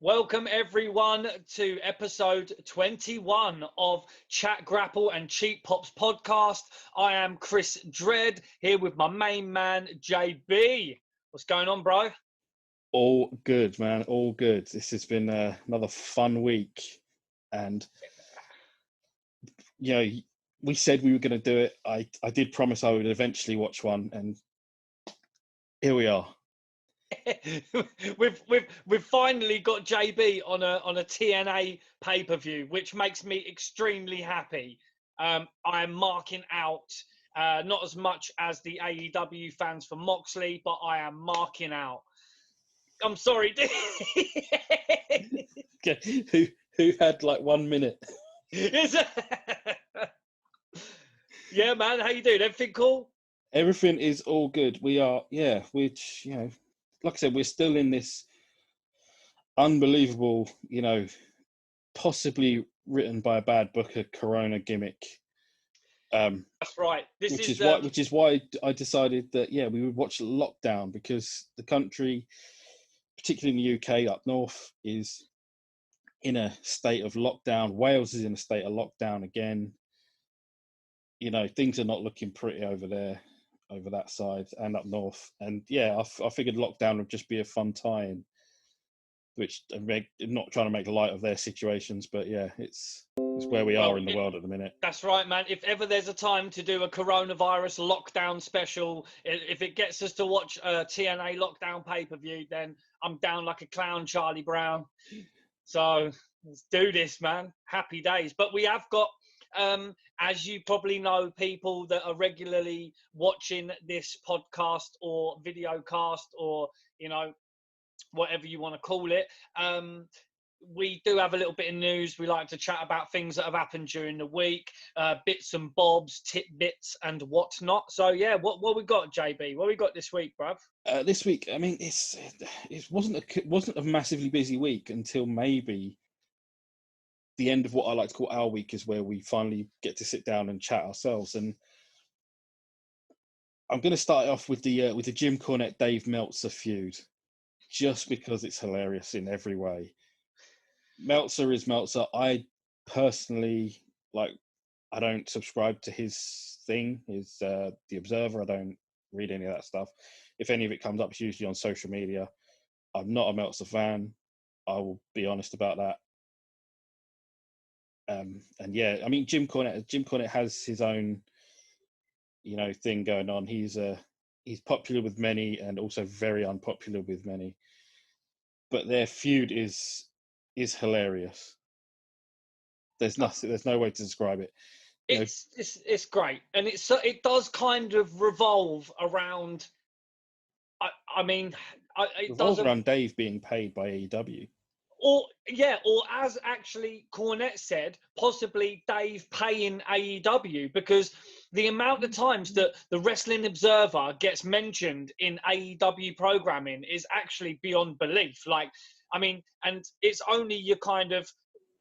Welcome everyone to episode 21 of Chat, Grapple and Cheap Pops podcast. I am Chris Dredd here with my main man, JB. What's going on, bro? All good, man. All good. This has been another fun week. And, you know, we said we were going to do it. I did promise I would eventually watch one. And here we are. we've finally got JB on a TNA pay-per-view, which makes me extremely happy. I am marking out, not as much as the AEW fans for Moxley, but I am marking out. I'm sorry. Okay. Who had like 1 minute? Yeah, man. How you doing? Everything cool? Everything is all good. We are, which, you know, like I said, we're still in this unbelievable, you know, possibly written by a bad booker Corona gimmick. That's right. Which is why I decided that we would watch Lockdown, because the country, particularly in the UK up north, is in a state of lockdown. Wales is in a state of lockdown again. You know, things are not looking pretty over there, over that side and up north. And I figured Lockdown would just be a fun tie-in, which I'm not trying to make light of their situations, but it's where we are in the world at the minute. That's right, man. If ever there's a time to do a coronavirus lockdown special, if it gets us to watch a TNA lockdown pay-per-view, then I'm down like a clown, Charlie Brown. So let's do this, man. Happy days. But we have got, as you probably know, people that are regularly watching this podcast or video cast, or, you know, whatever you want to call it. We do have a little bit of news. We like to chat about things that have happened during the week, bits and bobs, tidbits and whatnot. So what we got, JB? What we got this week, bruv? This week, I mean, it wasn't a massively busy week until maybe the end of what I like to call our week, is where we finally get to sit down and chat ourselves. And I'm going to start off with the Jim Cornette Dave Meltzer feud, just because it's hilarious in every way. Meltzer is Meltzer. I personally, I don't subscribe to his thing, The Observer. I don't read any of that stuff. If any of it comes up, it's usually on social media. I'm not a Meltzer fan. I will be honest about that. I mean, Jim Cornette has his own, you know, thing going on. He's popular with many and also very unpopular with many. But their feud is hilarious. There's no way to describe it. It's great, and it does kind of revolve around. It revolves around Dave being paid by AEW. Or as actually Cornette said, possibly Dave paying AEW, because the amount of times that the Wrestling Observer gets mentioned in AEW programming is actually beyond belief. Like, I mean, and it's only your kind of,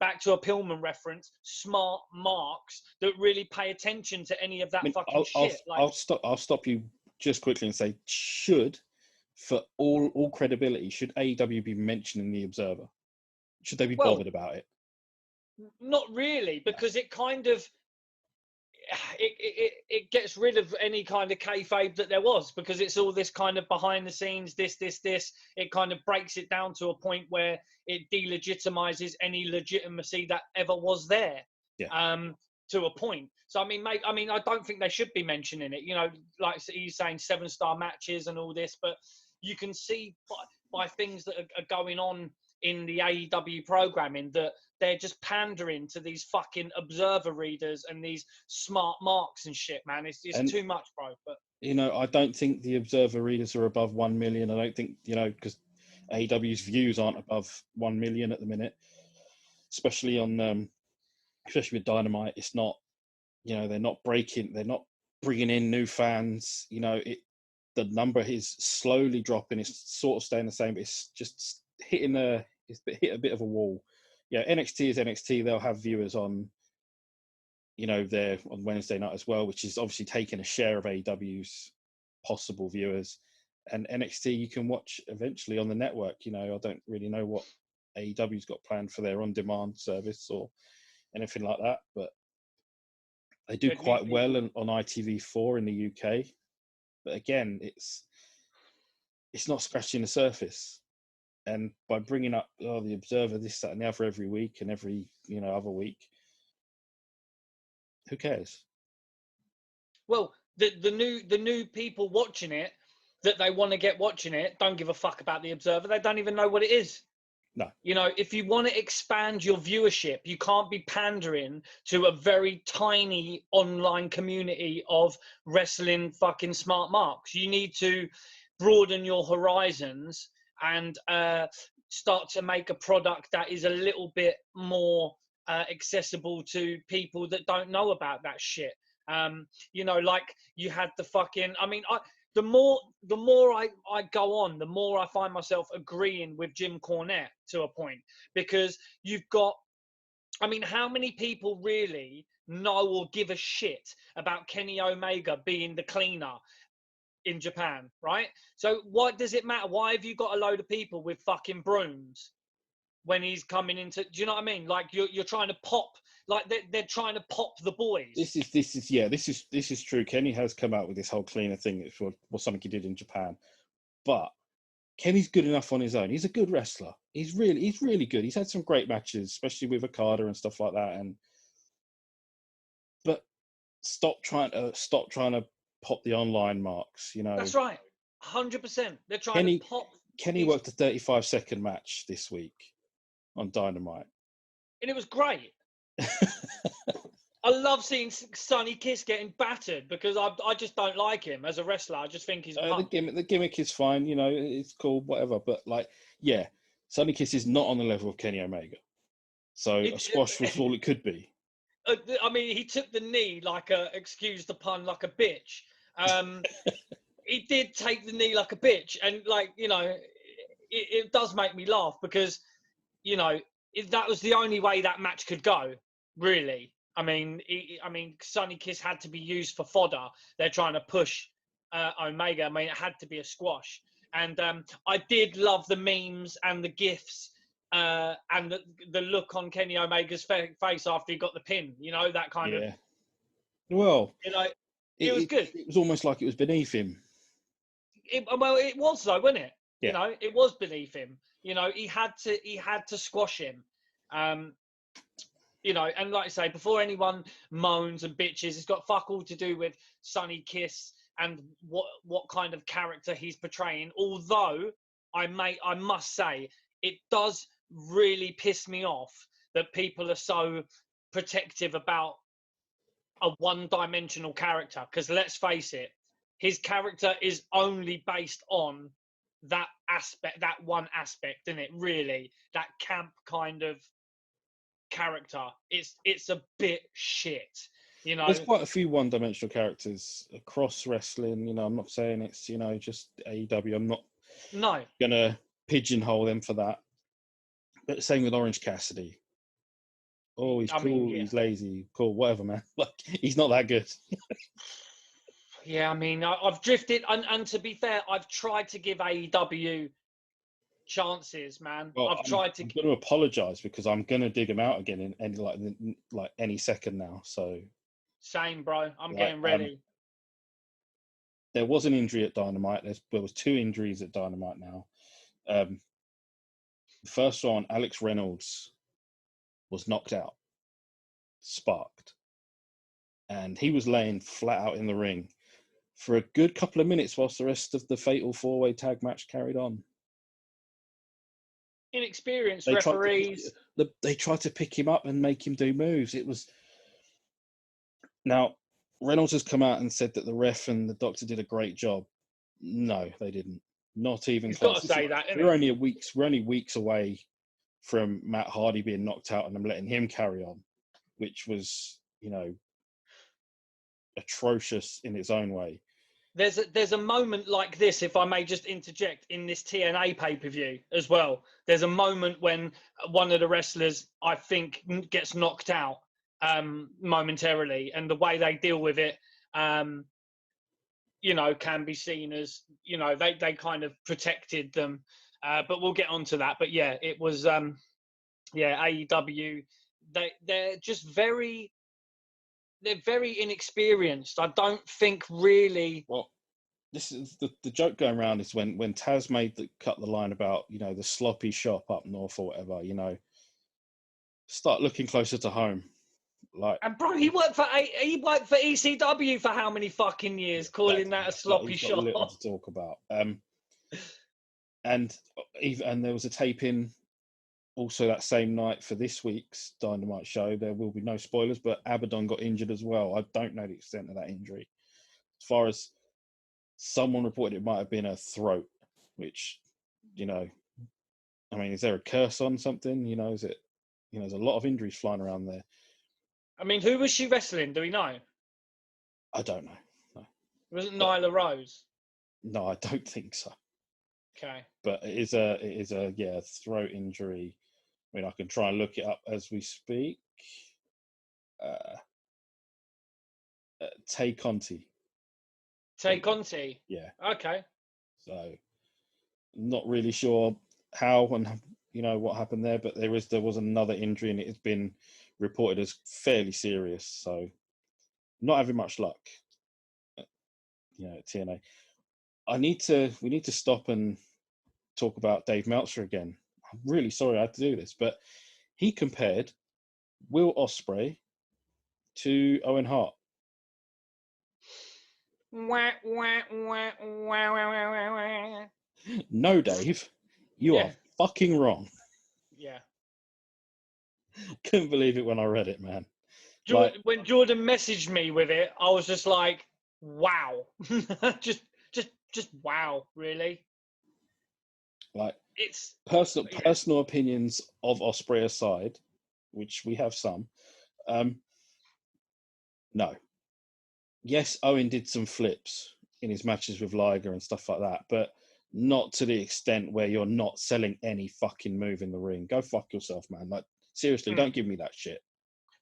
back to a Pillman reference, smart marks that really pay attention to any of that shit. I'll stop you just quickly and say, for all credibility, should AEW be mentioned in the Observer? Should they be bothered about it? Not really, because it kind of it gets rid of any kind of kayfabe that there was, because it's all this kind of behind the scenes, this. It kind of breaks it down to a point where it delegitimizes any legitimacy that ever was there. Yeah. To a point. So I mean, I don't think they should be mentioning it. You know, like he's saying, 7-star matches and all this, but you can see by things that are going on in the AEW programming that they're just pandering to these fucking Observer readers and these smart marks and shit, man. It's too much, bro. But you know, I don't think the Observer readers are above 1 million. I don't think, you know, because AEW's views aren't above 1 million at the minute, especially on especially with Dynamite, it's not, you know, they're not bringing in new fans. You know, the number is slowly dropping. It's sort of staying the same. But it's just hit a bit of a wall. Yeah, NXT is NXT. They'll have viewers on, you know, there on Wednesday night as well, which is obviously taking a share of AEW's possible viewers. And NXT you can watch eventually on the network. You know, I don't really know what AEW's got planned for their on-demand service or anything like that, but they do quite well on ITV4 in the UK. But again, it's not scratching the surface. And by bringing up the Observer, this, that, and the other every week and every, you know, other week, who cares? Well, the new people watching it, that they want to get watching it, don't give a fuck about the Observer. They don't even know what it is. No. You know, if you want to expand your viewership, you can't be pandering to a very tiny online community of wrestling fucking smart marks. You need to broaden your horizons and start to make a product that is a little bit more accessible to people that don't know about that shit. You know, like you had the fucking, I mean, the more I go on, the more I find myself agreeing with Jim Cornette to a point, because you've got, I mean, how many people really know or give a shit about Kenny Omega being the cleaner in Japan, right? So what does it matter? Why have you got a load of people with fucking brooms when he's coming into, do you know what I mean? Like you're trying to pop, like they're trying to pop the boys. This is true. Kenny has come out with this whole cleaner thing. It was something he did in Japan, but Kenny's good enough on his own. He's a good wrestler. He's really good. He's had some great matches, especially with Okada and stuff like that. But stop trying to pop the online marks. You know, that's right. 100%. They're trying to pop. Kenny worked a 35-second match this week on Dynamite, and it was great. I love seeing Sonny Kiss getting battered because I just don't like him as a wrestler. I just think he's a punk. The gimmick is fine, you know, it's cool, whatever. But like, yeah, Sonny Kiss is not on the level of Kenny Omega. So a squash was all it could be. I mean, he took the knee like excuse the pun, like a bitch. He did take the knee like a bitch, and like, you know, it does make me laugh because, you know, that was the only way that match could go, really. I mean, Sonny Kiss had to be used for fodder. They're trying to push Omega. I mean, it had to be a squash. And I did love the memes and the GIFs and the look on Kenny Omega's face after he got the pin. You know, that kind of. Well, you know, it was good. It was almost like it was beneath him. Well, it was though, wasn't it? Yeah. You know, it was beneath him. You know, he had to squash him. You know, and like I say, before anyone moans and bitches, it's got fuck all to do with Sonny Kiss and what kind of character he's portraying. Although I must say, it does really piss me off that people are so protective about a one-dimensional character. Because let's face it, his character is only based on that aspect, that one aspect, isn't it? Really, that camp kind of character. It's a bit shit, you know. There's quite a few one-dimensional characters across wrestling. You know, I'm not saying it's, you know, just AEW. I'm not gonna pigeonhole them for that. But the same with Orange Cassidy. Oh, he's cool. Yeah. He's lazy. Cool, whatever, man. Like, he's not that good. Yeah, I mean, I've drifted, and to be fair, I've tried to give AEW chances, man. Well, I'm going to apologise because I'm going to dig him out again in any any second now. So same, bro. I'm getting ready. There was an injury at Dynamite. There was 2 injuries at Dynamite now. The first one, Alex Reynolds was knocked out, sparked, and he was laying flat out in the ring for a good couple of minutes whilst the rest of the fatal 4-way tag match carried on. Inexperienced referees. They tried to pick him up and make him do moves. It was... Now, Reynolds has come out and said that the ref and the doctor did a great job. No, they didn't. Not even He's close. Got to say that, we're only weeks away from Matt Hardy being knocked out and them letting him carry on. which was, atrocious in its own way. There's a moment like this, if I may just interject, in this TNA pay-per-view as well. There's a moment when one of the wrestlers, I think, gets knocked out momentarily, and the way they deal with it, can be seen as, they kind of protected them. But we'll get onto that. But yeah, it was, AEW, they're just they're very inexperienced. I don't think really. Well, this is the joke going around is when Taz cut the line about, the sloppy shop up north or whatever, start looking closer to home. Like, And bro, he worked for ECW for how many fucking years, calling that a sloppy shop? Got little to talk about. And there was a taping also that same night for this week's Dynamite show. There will be no spoilers, but Abaddon got injured as well. I don't know the extent of that injury. As far as someone reported, it might have been a throat, which, is there a curse on something? Is it, there's a lot of injuries flying around there. I mean, who was she wrestling? Do we know? I don't know. No. Was it Nyla Rose? No, I don't think so. Okay. But it is a throat injury. I mean, I can try and look it up as we speak. Tay Conti. Tay Conti? Yeah. Okay. So, not really sure how and what happened there, but there was another injury, and it has been reported as fairly serious. So, not having much luck. At TNA. We need to stop and talk about Dave Meltzer again. I'm really sorry I had to do this, but he compared Will Ospreay to Owen Hart. No, Dave, you are fucking wrong. Yeah. Couldn't believe it when I read it, man. When Jordan messaged me with it, I was just like, wow. just wow, really. Like, it's personal opinions of Ospreay aside, which we have some. No. Yes, Owen did some flips in his matches with Liger and stuff like that, but not to the extent where you're not selling any fucking move in the ring. Go fuck yourself, man. Like, seriously, don't give me that shit.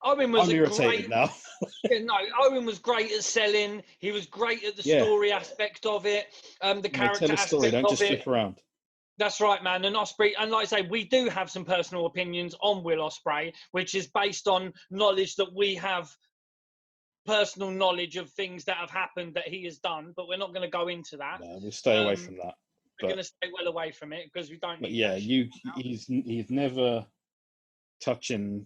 Owen was I'm irritated now. Owen was great at selling. He was great at the story aspect of it. The character tell a story, aspect don't of just it. flip around. That's right, man. And Ospreay, and like I say, we do have some personal opinions on Will Ospreay, which is based on knowledge that we have, personal knowledge of things that have happened that he has done. But we're not going to go into that. No, we'll stay away from that. We're going to stay well away from it because we don't. But yeah, he's never touching,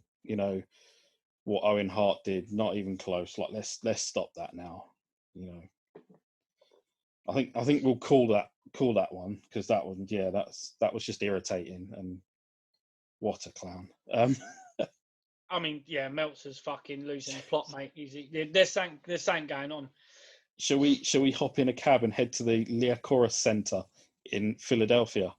what Owen Hart did. Not even close. Like, let's stop that now. I think we'll call that one, because that one, that was just irritating, and what a clown. I mean, yeah, Meltzer's fucking losing the plot, mate. There's something going on. Shall we hop in a cab and head to the Liacouras Center in Philadelphia?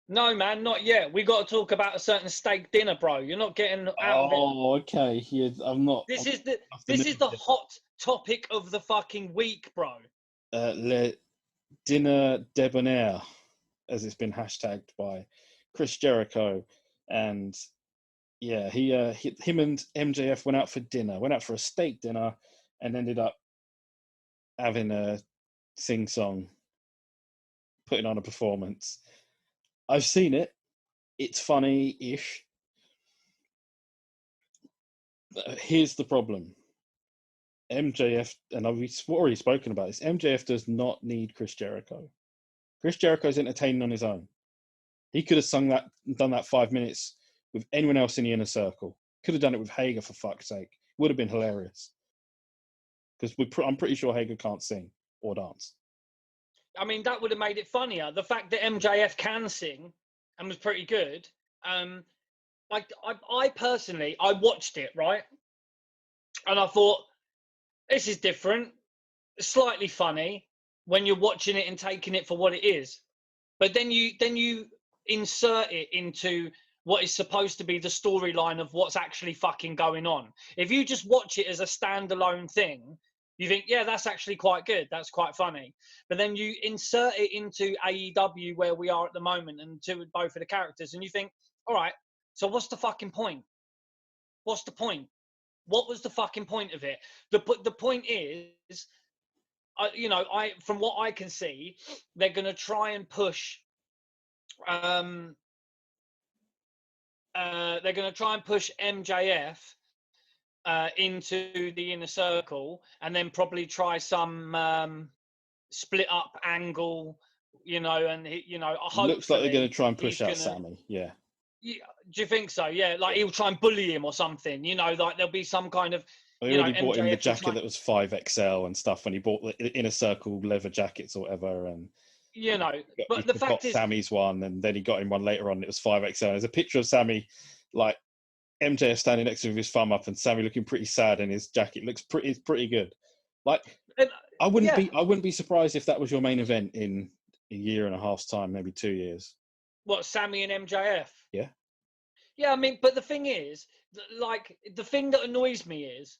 No, man, not yet. We got to talk about a certain steak dinner, bro. You're not getting out of it. Oh, okay. Yeah, I'm not. This is the hot topic of the fucking week, bro. Le Dinner Debonair, as it's been hashtagged by Chris Jericho, and yeah, him and MJF went out for a steak dinner, and ended up having a sing-song, putting on a performance. I've seen it. It's funny-ish. Here's the problem. MJF, and we've already spoken about this, MJF does not need Chris Jericho. Chris Jericho's entertaining on his own. He could have done that 5 minutes with anyone else in the inner circle. Could have done it with Hager, for fuck's sake. Would have been hilarious. Because I'm pretty sure Hager can't sing or dance. I mean, that would have made it funnier. The fact that MJF can sing and was pretty good. I personally, I watched it, right? And I thought, this is different. Slightly funny when you're watching it and taking it for what it is. But then you insert it into what is supposed to be the storyline of what's actually fucking going on. If you just watch it as a standalone thing, you think, yeah, that's actually quite good. That's quite funny. But then you insert it into AEW where we are at the moment and to both of the characters, and you think, all right, so what's the fucking point? What's the point? What was the fucking point of it? The point is, from what I can see, they're going to try and push. They're going to try and push MJF into the Inner Circle, and then probably try some split up angle. And hopefully Looks like they're going to try and he's push out gonna. Sammy. Yeah. Yeah, do you think so? Yeah, like he'll try and bully him or something. Like there'll be some kind of. They already bought him the MJF will jacket that was 5XL and stuff when he bought the Inner Circle leather jackets or whatever. And he but the got fact is, Sammy's one, and then he got him one later on. And it was 5XL. There's a picture of Sammy, like MJF standing next to him with his thumb up, and Sammy looking pretty sad in his jacket. Looks pretty good. Like I wouldn't be surprised if that was your main event in a year and a half's time, maybe 2 years. What, Sammy and MJF? Yeah. Yeah, I mean, but the thing is, like, the thing that annoys me is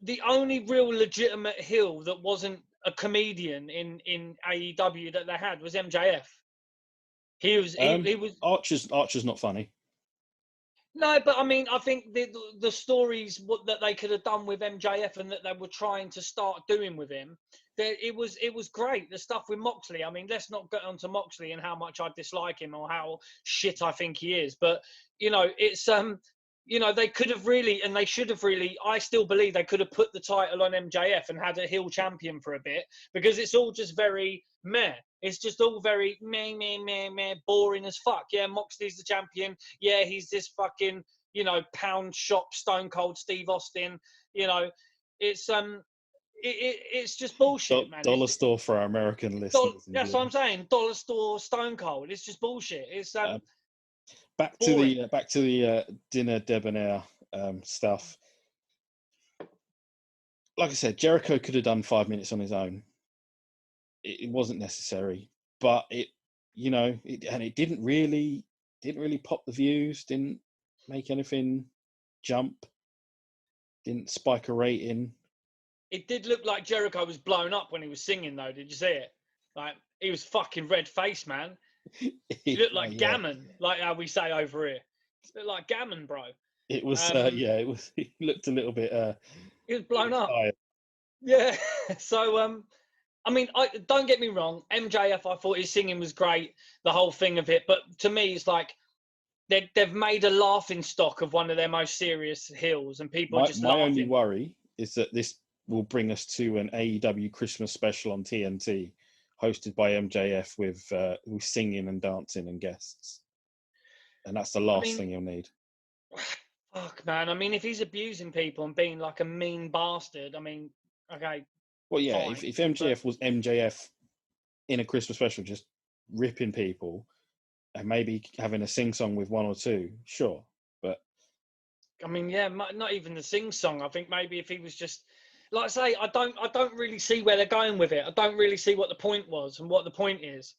the only real legitimate heel that wasn't a comedian in AEW that they had was MJF. He was Archer's not funny. No, but I mean, I think the stories that they could have done with MJF and that they were trying to start doing with him, it was great. The stuff with Moxley. I mean, let's not get onto Moxley and how much I dislike him or how shit I think he is. But it's they could have really, and they should have really. I still believe they could have put the title on MJF and had a heel champion for a bit, because it's all just very meh. It's just all very meh, boring as fuck. Yeah, Moxley's the champion. Yeah, he's this fucking, pound shop Stone Cold Steve Austin. It's it's just bullshit, man. Dollar store for our American listeners. That's what I'm saying. Dollar store Stone Cold. It's just bullshit. It's back to the dinner debonair stuff. Like I said, Jericho could have done 5 minutes on his own. It wasn't necessary, but it didn't really pop the views, didn't make anything jump, didn't spike a rating. It did look like Jericho was blown up when he was singing, though. Did you see it? Like, he was fucking red faced, man. He looked like gammon, like how we say over here. It looked like gammon, bro. It was it was. He looked a little bit. He was blown up. Tired. Yeah. So I mean, don't get me wrong. MJF, I thought his singing was great, the whole thing of it. But to me, it's like they've made a laughing stock of one of their most serious heels, and people are just laughing. My only worry is that this will bring us to an AEW Christmas special on TNT, hosted by MJF with singing and dancing and guests, and that's the last thing you'll need. Fuck, man. I mean, if he's abusing people and being like a mean bastard, I mean, okay. Well, yeah, fine, if MJF was MJF in a Christmas special, just ripping people and maybe having a sing-song with one or two, sure. But I mean, yeah, not even the sing-song. I think maybe if he was just, like I say, I don't really see where they're going with it. I don't really see what the point was and what the point is,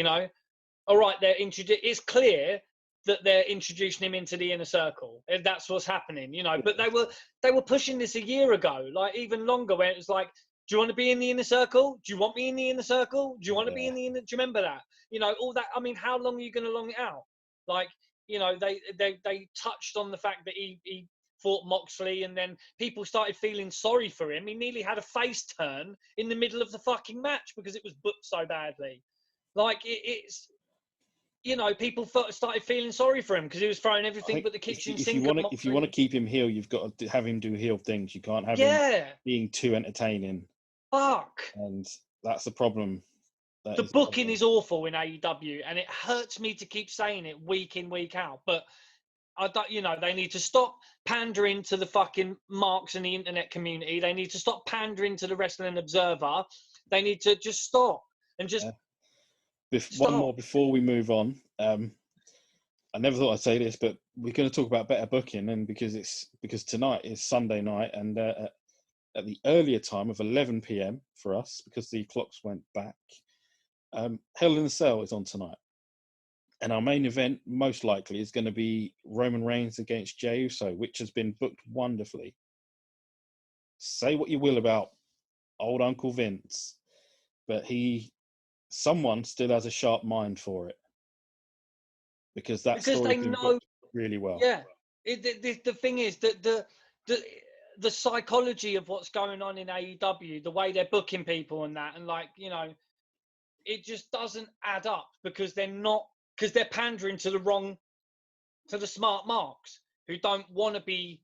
All right, it's clear that they're introducing him into the Inner Circle. That's what's happening, But they were pushing this a year ago, like even longer, where it was like, do you want to be in the Inner Circle? Do you want me in the Inner Circle? Do you want to be in the Inner? Do you remember that? All that. I mean, how long are you going to long it out? Like, they touched on the fact that he fought Moxley, and then people started feeling sorry for him. He nearly had a face turn in the middle of the fucking match because it was booked so badly. Like it's. People started feeling sorry for him because he was throwing everything but the kitchen sink. If you want to keep him heel, you've got to have him do heel things. You can't have him being too entertaining. Fuck. And that's the problem. The booking is awful in AEW, and it hurts me to keep saying it week in, week out. But I don't. They need to stop pandering to the fucking marks in the internet community. They need to stop pandering to the Wrestling Observer. They need to just stop and just. One more before we move on. I never thought I'd say this, but we're going to talk about better booking, and because tonight is Sunday night, and at the earlier time of 11 p.m. for us, because the clocks went back. Hell in a Cell is on tonight. And our main event, most likely, is going to be Roman Reigns against Jey Uso, which has been booked wonderfully. Say what you will about old Uncle Vince, but someone still has a sharp mind for it, because that Because they story's been know, booked really well. yeah. The thing is that the psychology of what's going on in AEW, the way they're booking people and that, and like, you know, it just doesn't add up because they're pandering to the smart marks who don't want to be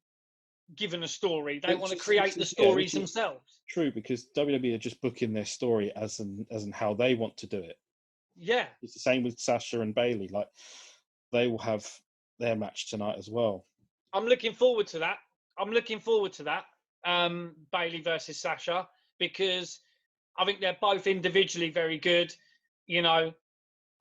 given a story. They want to create the stories themselves. True, because WWE are just booking their story as in how they want to do it. Yeah. It's the same with Sasha and Bayley. Like, they will have their match tonight as well. I'm looking forward to that. Bayley versus Sasha, because I think they're both individually very good. You know,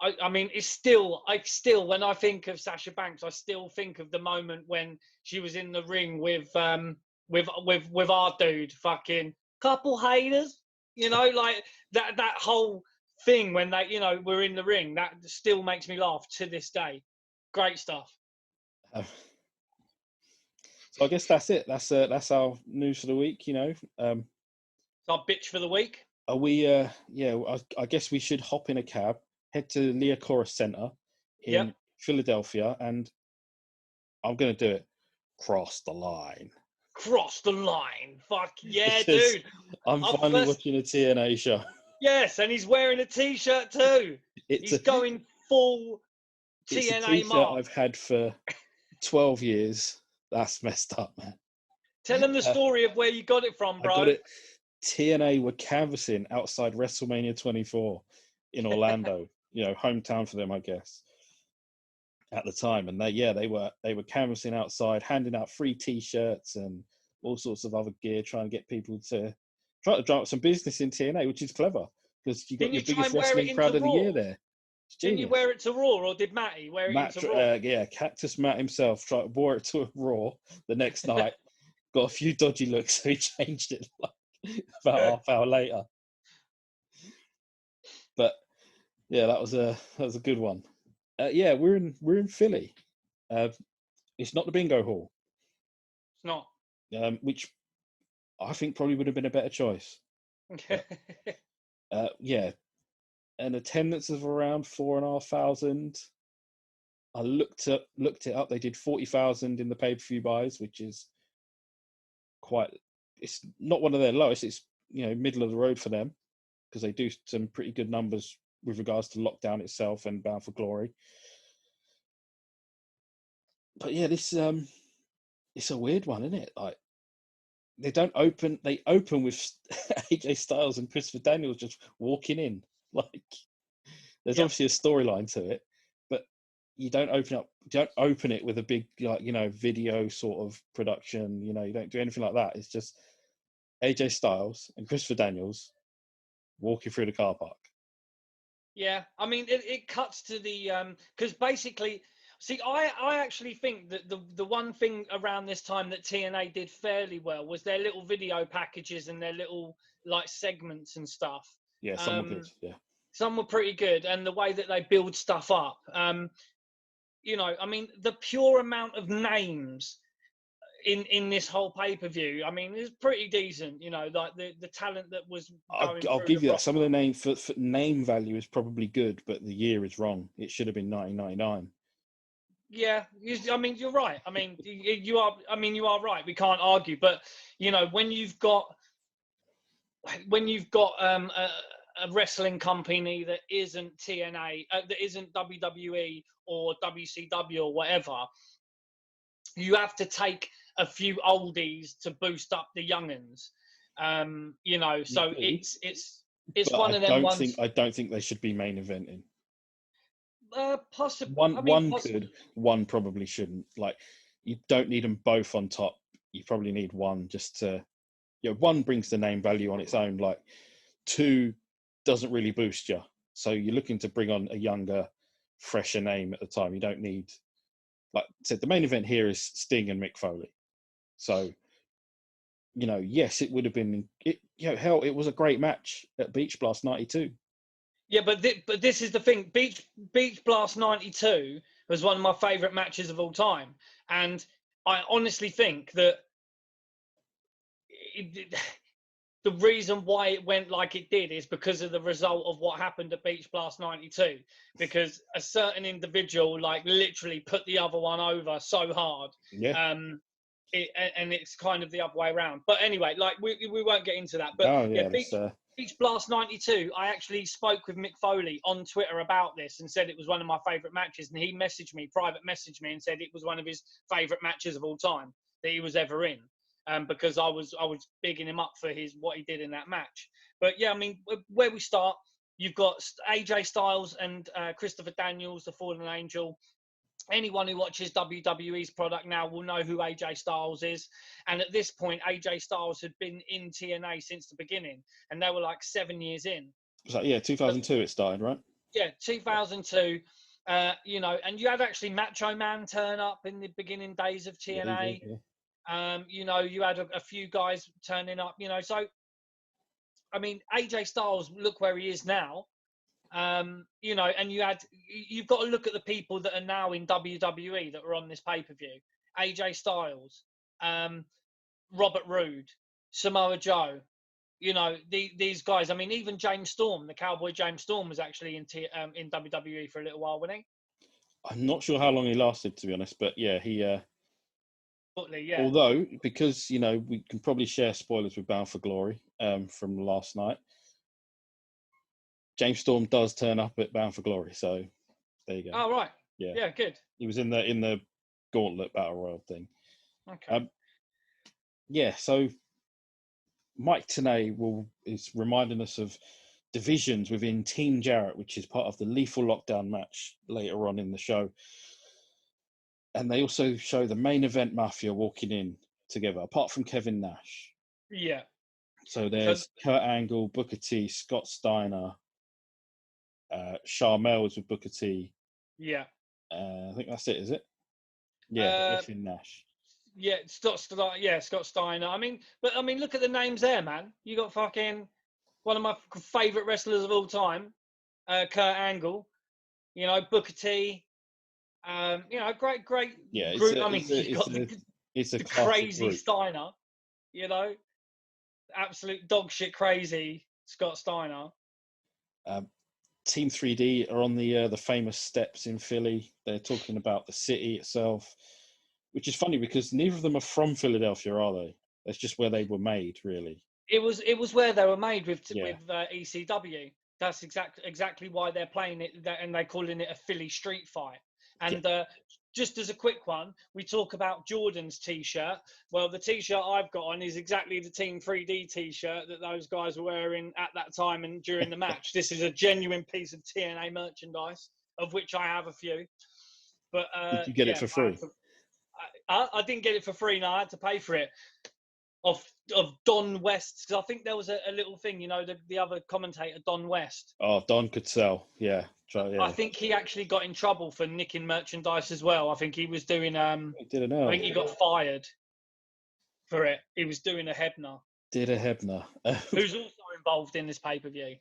I mean, when I think of Sasha Banks, I still think of the moment when she was in the ring with our dude, fucking couple haters. You know, like that whole thing when they, you know, were in the ring. That still makes me laugh to this day. Great stuff. So I guess that's it. That's our news for the week. You know, It's our bitch for the week. are we? Yeah, I guess we should hop in a cab, head to Leah Chorus Center in Philadelphia, and I'm going to do it. Cross the line. Cross the line. Fuck yeah, Because dude. I'm finally watching a TNA show. Yes, and he's wearing a t-shirt too. He's going full TNA it's a t-shirt mark. I've had for 12 years. That's messed up, man. Tell them the story of where you got it from, bro. I got it. TNA were canvassing outside WrestleMania 24 in Orlando. You know, hometown for them, I guess, at the time. And they were canvassing outside, handing out free T-shirts and all sorts of other gear, trying to get people to try to drum up some business in TNA, which is clever because you got your biggest wrestling crowd of the year there. Didn't you wear it to Raw, or did Matty wear it into Raw? Yeah, Cactus Matt himself wore it to Raw the next night. Got a few dodgy looks, so he changed it like about half hour later. But yeah, that was a good one. Yeah, we're in Philly. It's not the bingo hall. It's not. Which I think probably would have been a better choice. Yeah, an attendance of around 4,500. I looked it up. They did 40,000 in the pay-per-view buys, which is quite. It's not one of their lowest. It's, you know, middle of the road for them, because they do some pretty good numbers with regards to Lockdown itself and Bound for Glory. But yeah, this it's a weird one, isn't it? Like, they open with AJ Styles and Christopher Daniels just walking in. Like, there's obviously a storyline to it, but you don't open it with a big, like, you know, video sort of production. You know, you don't do anything like that. It's just AJ Styles and Christopher Daniels walking through the car park. Yeah, I mean, it cuts to the because basically, see, I actually think that the one thing around this time that TNA did fairly well was their little video packages and their little, like, segments and stuff. Yeah, some were good. Yeah, some were pretty good, and the way that they build stuff up. You know, I mean, the pure amount of names in this whole pay-per-view, I mean, it's pretty decent. You know, like the talent that was going. I'll give you that. Some of the name for name value is probably good, but the year is wrong. It should have been 1999. Yeah, I mean, you're right. I mean, you are. I mean, you are right. We can't argue. But, you know, when you've got a wrestling company that isn't TNA, that isn't WWE or WCW or whatever, you have to take a few oldies to boost up the young'uns. You know, so it's one of them ones. I don't think they should be main eventing. Possibly. One could, one probably shouldn't. Like, you don't need them both on top. You probably need one just to. You know, one brings the name value on its own. Like, two doesn't really boost you. So you're looking to bring on a younger, fresher name at the time. You don't need, like I said, the main event here is Sting and Mick Foley. So, you know, yes, it would have been. You know, hell, it was a great match at Beach Blast '92. Yeah, but this is the thing. Beach Blast '92 was one of my favourite matches of all time, and I honestly think that the reason why it went like it did is because of the result of what happened at Beach Blast '92. Because a certain individual, like, literally put the other one over so hard. Yeah. And it's kind of the other way around. But anyway, like, we won't get into that. But Oh yeah, yeah. Beach Blast '92. I actually spoke with Mick Foley on Twitter about this and said it was one of my favourite matches. And he private messaged me, and said it was one of his favourite matches of all time that he was ever in. Because I was bigging him up for what he did in that match. But yeah, I mean, where we start, you've got AJ Styles and Christopher Daniels, the Fallen Angel. Anyone who watches WWE's product now will know who AJ Styles is. And at this point, AJ Styles had been in TNA since the beginning, and they were like 7 years in. So yeah, 2002 it started, right? Yeah, 2002. And you had actually Macho Man turn up in the beginning days of TNA. Yeah. You had a few guys turning up. So I mean, AJ Styles, look where he is now. And you've got to look at the people that are now in WWE that are on this pay-per-view. AJ Styles, Robert Roode, Samoa Joe, these guys. I mean, even James Storm, the Cowboy James Storm, was actually in WWE for a little while, wasn't he? I'm not sure how long he lasted, to be honest, but yeah, he. Yeah. Although, because we can probably share spoilers with Bound for Glory from last night. James Storm does turn up at Bound for Glory, so there you go. Oh right. Yeah. Yeah, good. He was in the Gauntlet Battle Royal thing. Okay. Yeah, so Mike Tenay is reminding us of divisions within Team Jarrett, which is part of the Lethal Lockdown match later on in the show. And they also show the main event Mafia walking in together, apart from Kevin Nash. Yeah. So there's Kurt Angle, Booker T, Scott Steiner, Charmel is with Booker T. Yeah. I think that's it, is it? Yeah, Kevin Nash. Yeah, Scott Steiner. I mean, look at the names there, man. You got fucking one of my favourite wrestlers of all time, Kurt Angle. Booker T. Great Yeah, group. it's a crazy group. Steiner. Absolute dog shit crazy Scott Steiner. Team 3D are on the famous steps in Philly. They're talking about the city itself, which is funny because neither of them are from Philadelphia, are they? That's just where they were made, really. It was where they were made with ECW. That's exactly why they're playing it, and they're calling it a Philly street fight. And just as a quick one, we talk about Jordan's T-shirt. Well, the T-shirt I've got on is exactly the Team 3D T-shirt that those guys were wearing at that time and during the match. This is a genuine piece of TNA merchandise, of which I have a few. But did you get it for free? I didn't get it for free. No, I had to pay for it. Of Don West, because I think there was a little thing, the other commentator, Don West. Oh, Don could sell, yeah. I think he actually got in trouble for nicking merchandise as well. I think he was doing. I think he got fired for it. He was doing a Hebner. Did a Hebner. Who's also involved in this pay-per-view.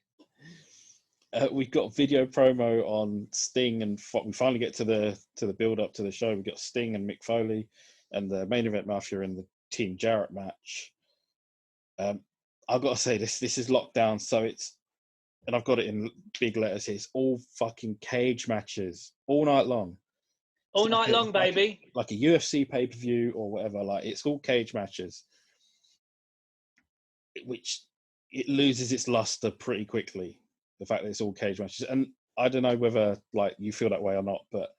We've got video promo on Sting, and we finally get to the build up to the show. We've got Sting and Mick Foley, and the main event Mafia in the Team Jarrett match. I've got to say this is Lockdown, so and I've got it in big letters here. It's all fucking cage matches all night long. All night long, baby. Like a UFC pay-per-view or whatever. Like, it's all cage matches, which it loses its luster pretty quickly. The fact that it's all cage matches, and I don't know whether like you feel that way or not, but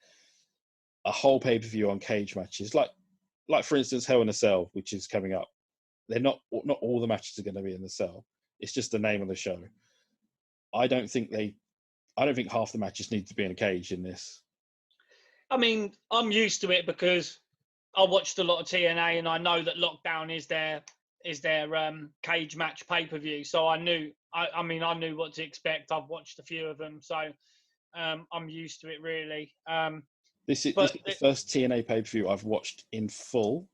a whole pay-per-view on cage matches, like for instance Hell in a Cell, which is coming up, they're not all the matches are going to be in the cell. It's just the name of the show. I don't think half the matches need to be in a cage in this. I mean, I'm used to it because I watched a lot of TNA, and I know that Lockdown is their cage match pay-per-view. So I knew what to expect. I've watched a few of them, so I'm used to it really. This is the first TNA pay-per-view I've watched in full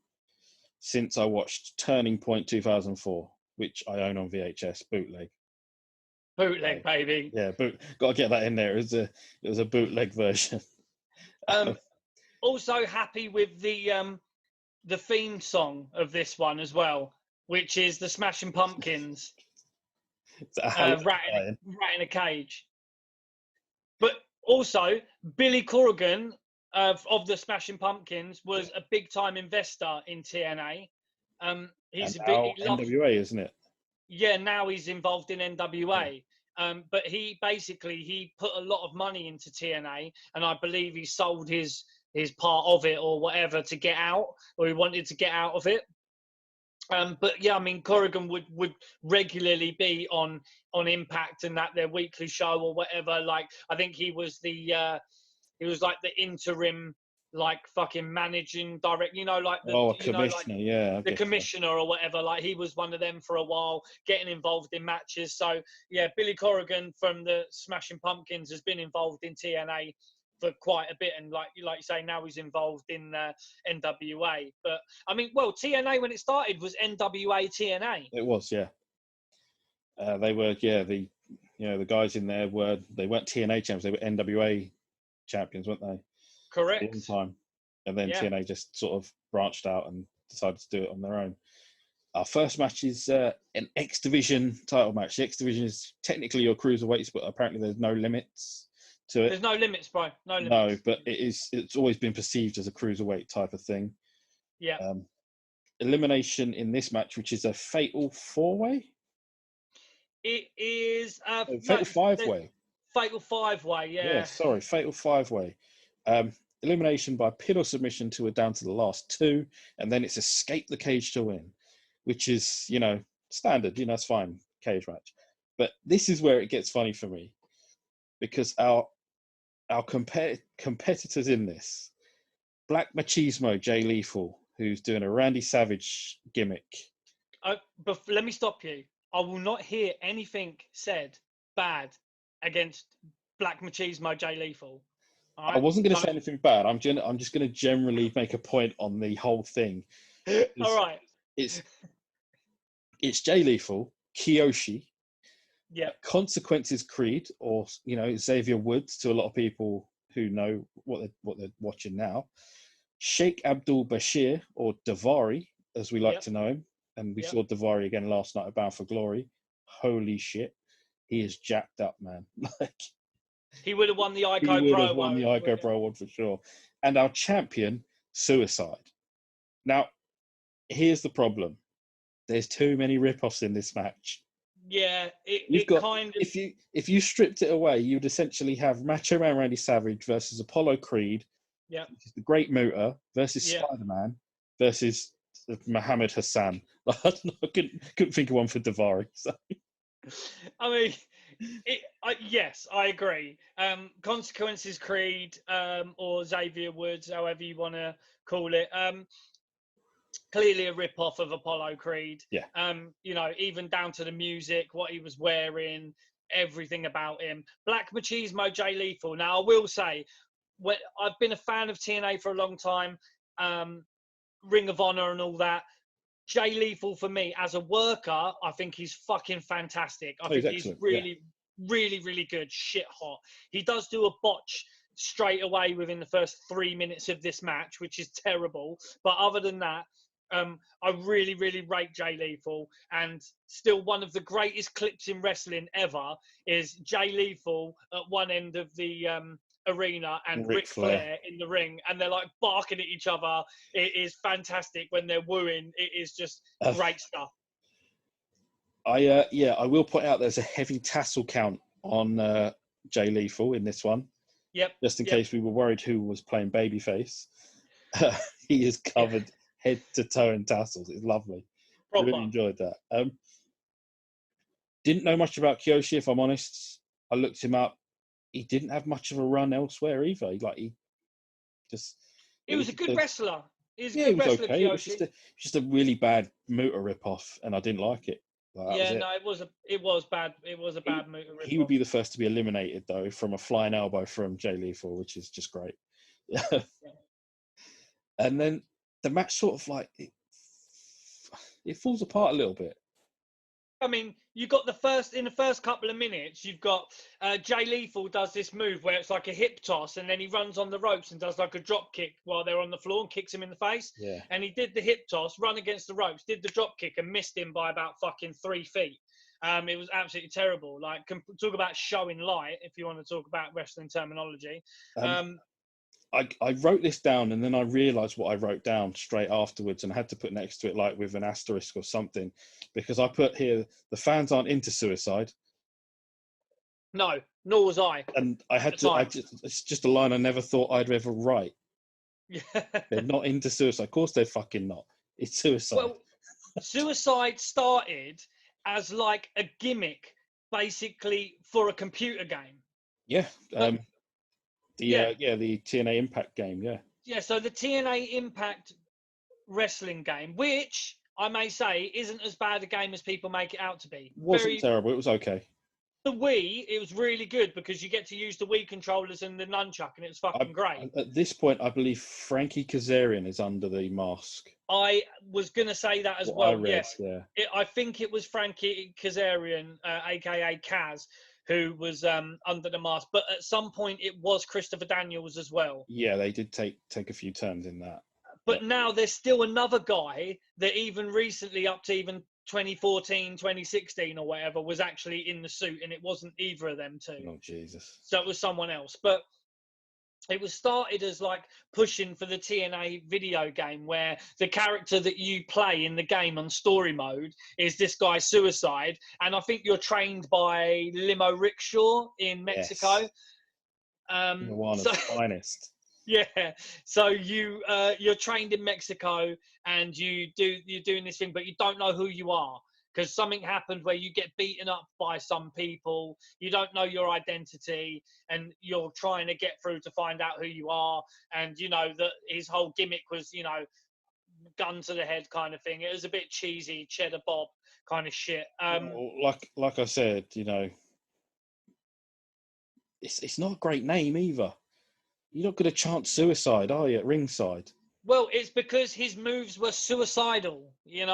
since I watched Turning Point 2004, which I own on VHS bootleg. Bootleg, baby. Yeah, got to get that in there. It was a bootleg version. Also happy with the theme song of this one as well, which is the Smashing Pumpkins, rat in a cage. But also, Billy Corrigan of the Smashing Pumpkins was a big time investor in TNA. He's and a bit, now he loves, NWA, isn't it? yeah. Now he's involved in NWA. But he put a lot of money into TNA, and I believe he sold his part of it or whatever to get out, or he wanted to get out of it. But yeah, I mean, Corrigan would regularly be on Impact and their weekly show or whatever. Like, I think he was like the interim, like, fucking managing director. Commissioner, yeah, I the guess so. commissioner or whatever. Like, he was one of them for a while, getting involved in matches. So yeah, Billy Corrigan from the Smashing Pumpkins has been involved in TNA for quite a bit, and like you say, now he's involved in NWA. But I mean, well, TNA when it started was NWA TNA. It was, yeah. They were, yeah. The guys in there weren't TNA champions. They were NWA champions, weren't they? Correct. For a long time, and then TNA just sort of branched out and decided to do it on their own. Our first match is an X Division title match. The X Division is technically your cruiserweights, but apparently there's no limits to it. There's no limits, bro. No limits. No, but it's always been perceived as a cruiserweight type of thing. Yeah. Elimination in this match, which is a fatal 4-way. It is fatal 5-way. Fatal 5-way, yeah. Yeah, sorry, fatal 5-way. Elimination by pin or submission to a down to the last two, and then it's escape the cage to win, which is, standard. It's fine, cage match. But this is where it gets funny for me, because our competitors in this, Black Machismo Jay Lethal, who's doing a Randy Savage gimmick. But let me stop you. I will not hear anything said bad against Black Machismo Jay Lethal. Right? I wasn't going to say anything bad. I'm just going to generally make a point on the whole thing. All right. It's Jay Lethal, Kiyoshi, Consequences Creed, or Xavier Woods to a lot of people who know what they're watching now. Sheikh Abdul Bashir, or Davari, as we like to know him, and we saw Davari again last night at Bound for Glory. Holy shit, he is jacked up, man! Like, he would have won the ICO Pro. He would have won the ICO Pro one for sure. And our champion, Suicide. Now, here's the problem: there's too many rip-offs in this match. Yeah, if you stripped it away, you'd essentially have Macho Man Randy Savage versus Apollo Creed, which is the Great Muta, versus Spider-Man versus Muhammad Hassan. I couldn't think of one for Davari. So. I mean, yes, I agree. Consequences Creed, or Xavier Woods, however you want to call it. Clearly a rip-off of Apollo Creed. Yeah. Even down to the music, what he was wearing, everything about him. Black Machismo Jay Lethal. Now, I will say, I've been a fan of TNA for a long time, Ring of Honor and all that. Jay Lethal, for me, as a worker, I think he's fucking fantastic. I think he's really, really, really good. Shit hot. He does do a botch straight away within the first 3 minutes of this match, which is terrible. But other than that, I really, really rate Jay Lethal. And still one of the greatest clips in wrestling ever is Jay Lethal at one end of the arena and Ric Flair in the ring, and they're like barking at each other. It is fantastic when they're wooing. It is just great stuff. I will point out there's a heavy tassel count on Jay Lethal in this one. Yep. Just in case we were worried who was playing babyface. He is covered head to toe in tassels. It's lovely. Proper. Really enjoyed that. Didn't know much about Kiyoshi, if I'm honest. I looked him up. He didn't have much of a run elsewhere either. He was a good wrestler. He was okay. It was just a really bad Muta rip-off, and I didn't like it. It was bad. It was a bad Muta rip-off. He would be the first to be eliminated, though, from a flying elbow from Jay Lethal, which is just great. And then the match sort of it falls apart a little bit. I mean, you got in the first couple of minutes, you've got Jay Lethal does this move where it's like a hip toss, and then he runs on the ropes and does like a drop kick while they're on the floor and kicks him in the face. Yeah. And he did the hip toss, run against the ropes, did the drop kick, and missed him by about fucking 3 feet. It was absolutely terrible. Like, talk about showing light, if you want to talk about wrestling terminology. I wrote this down, and then I realised what I wrote down straight afterwards, and I had to put next to it like with an asterisk or something, because I put here the fans aren't into suicide. No, nor was I. And I had to. It's just a line I never thought I'd ever write. Yeah. They're not into suicide. Of course, they're fucking not. It's suicide. Well, suicide started as like a gimmick, basically for a computer game. Yeah. But, the TNA Impact game. Yeah. Yeah. So the TNA Impact wrestling game, which I may say isn't as bad a game as people make it out to be. Wasn't terrible. It was okay. The Wii, it was really good because you get to use the Wii controllers and the nunchuck, and it's fucking great. At this point, I believe Frankie Kazarian is under the mask. I was going to say that as well. Yes. Yeah. I think it was Frankie Kazarian, aka Kaz, who was under the mask. But at some point, it was Christopher Daniels as well. Yeah, they did take a few turns in that. But now there's still another guy that even recently, up to even 2014, 2016 or whatever, was actually in the suit, and it wasn't either of them two. Oh, Jesus. So it was someone else. But it was started as like pushing for the TNA video game, where the character that you play in the game on story mode is this guy Suicide. And I think you're trained by Limo Rickshaw in Mexico. Yes. One of the finest. Yeah, so you're trained in Mexico, and you're doing this thing, but you don't know who you are because something happened where you get beaten up by some people. You don't know your identity, and you're trying to get through to find out who you are. And you know that his whole gimmick was, gun to the head kind of thing. It was a bit cheesy, Cheddar Bob kind of shit. Like I said, it's not a great name either. You're not going to chant suicide, are you, at ringside? Well, it's because his moves were suicidal. He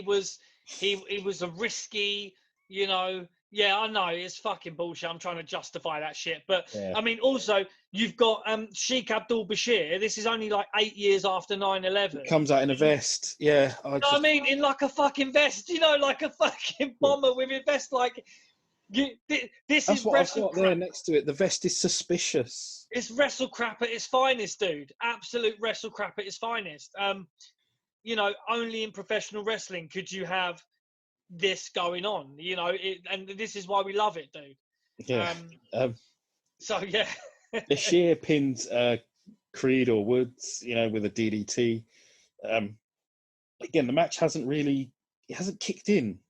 was a risky. Yeah, I know it's fucking bullshit. I'm trying to justify that shit, but yeah. I mean, also you've got Sheikh Abdul Bashir. This is only like 8 years after 9/11. He comes out in a vest. Yeah, I mean, in like a fucking vest. Like a fucking bomber with a vest. Like. This is what I've got there next to it. The vest is suspicious. It's wrestle crap at its finest, dude. Absolute wrestle crap at its finest. Only in professional wrestling could you have this going on. And this is why we love it, dude. Yeah. So yeah. Bashir pins Creed or Woods, with a DDT. Again, the match hasn't kicked in.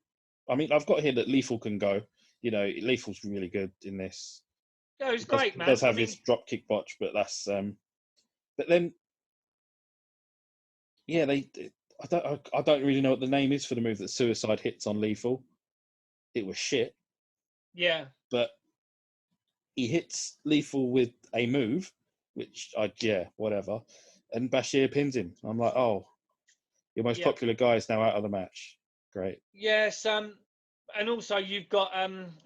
I mean, I've got here that Lethal can go. Lethal's really good in this. Yeah, he's great, man. He does have his drop kick botch, but that's. But then, yeah, I don't really know what the name is for the move that Suicide hits on Lethal. It was shit. Yeah. But he hits Lethal with a move, which whatever, and Bashir pins him. I'm like, oh, your most popular guy is now out of the match. Great. Yes. And also you've got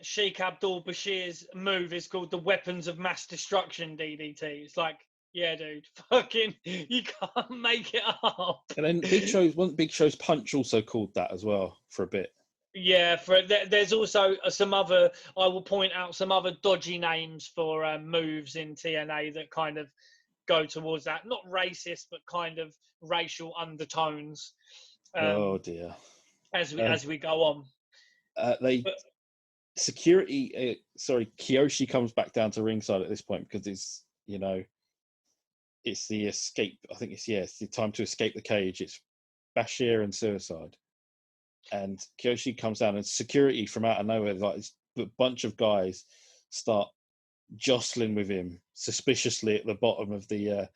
Sheikh Abdul Bashir's move is called the Weapons of Mass Destruction DDT. It's like, yeah, dude, fucking, you can't make it up. And then Big Show's punch also called that as well for a bit. Yeah, there's also I will point out some other dodgy names for moves in TNA that kind of go towards that. Not racist, but kind of racial undertones. Oh dear. As we go on. Kiyoshi comes back down to ringside at this point because it's the escape. I think it's the time to escape the cage. It's Bashir and Suicide, and Kiyoshi comes down, and security from out of nowhere, like a bunch of guys, start jostling with him suspiciously at the bottom of the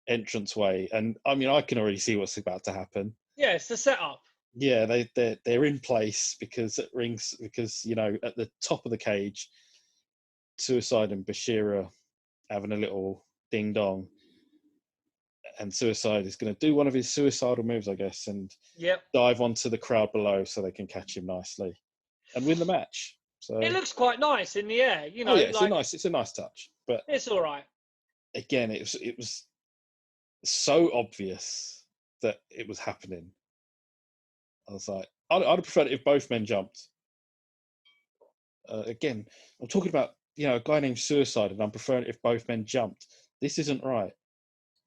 entranceway. And I mean, I can already see what's about to happen. Yeah, it's the setup. Yeah, they're in place because at the top of the cage, Suicide and Bashir are having a little ding dong, and Suicide is going to do one of his suicidal moves, I guess, and Yep. dive onto the crowd below so they can catch him nicely and win the match. So It looks quite nice in the air, you know. oh yeah, like, it's a nice touch, but it's all right. again, it was so obvious that it was happening. I was like, I'd have preferred it if both men jumped. Again, I'm talking about a guy named Suicide, and I'm preferring it if both men jumped. This isn't right.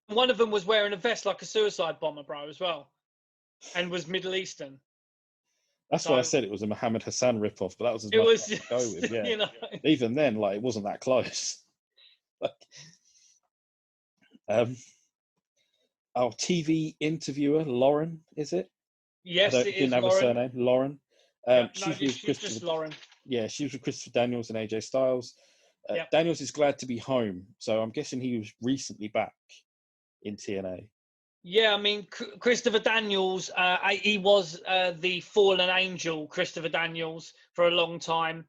One of them was wearing a vest like a suicide bomber, bro, as well, and was Middle Eastern. That's why I said it was a Mohammed Hassan ripoff, but that was as much as I could go with. Yeah, you know. Even then, like, it wasn't that close. Our TV interviewer Lauren, is it? Yes, it is. Didn't have Lauren. a surname, Lauren. She's just Lauren. Yeah, she was with Christopher Daniels and AJ Styles. Daniels is glad to be home, so I'm guessing he was recently back in TNA. Yeah, I mean, Christopher Daniels, he was the fallen angel, Christopher Daniels, for a long time.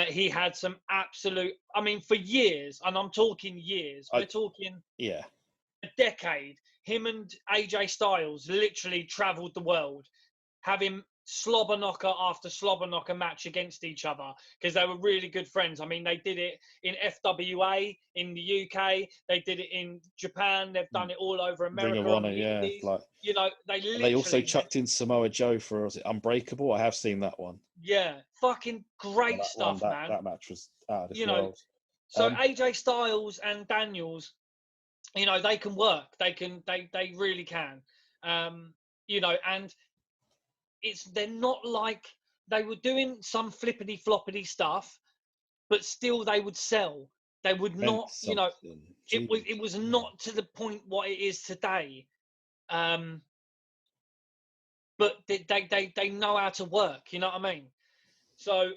He had some absolute, I mean, for years, and I'm talking years, we're talking a decade, him and AJ Styles literally travelled the world, having slobber knocker after slobber knocker match against each other because they were really good friends. I mean, they did it in FWA in the UK, they did it in Japan, they've done it all over America. Ring of Honor, Indies. Like, you know, they literally, they also chucked in Samoa Joe for, was it Unbreakable? I have seen that one. Yeah, fucking great stuff, man. That match was out of this world. Know, so AJ Styles and Daniels, you know, they can work. They really can. You know, and they're not like they were doing some flippity floppity stuff, but still they would sell. They would not, you know, it was not to the point what it is today. But they know how to work, you know what I mean? So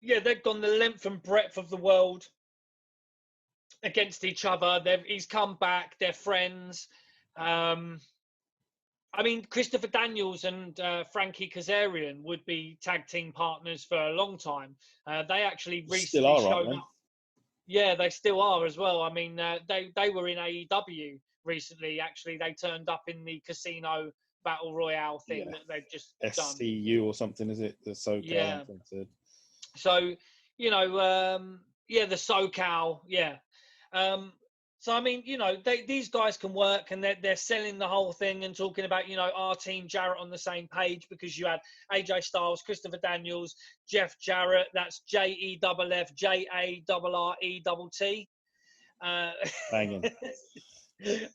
yeah, they've gone the length and breadth of the world against each other. He's come back, they're friends. I mean, Christopher Daniels and Frankie Kazarian would be tag team partners for a long time. They actually recently showed up. Yeah, they still are as well. I mean, they were in AEW recently. Actually, they turned up in the Casino Battle Royale thing that they've just done. SCU or something, is it? The SoCal. Yeah. So, you know, the SoCal, yeah. So, I mean, you know, these guys can work, and they're selling the whole thing and talking about, you know, our team Jarrett on the same page, because you had AJ Styles, Christopher Daniels, Jeff Jarrett. That's JEFFJARRETT. Banging.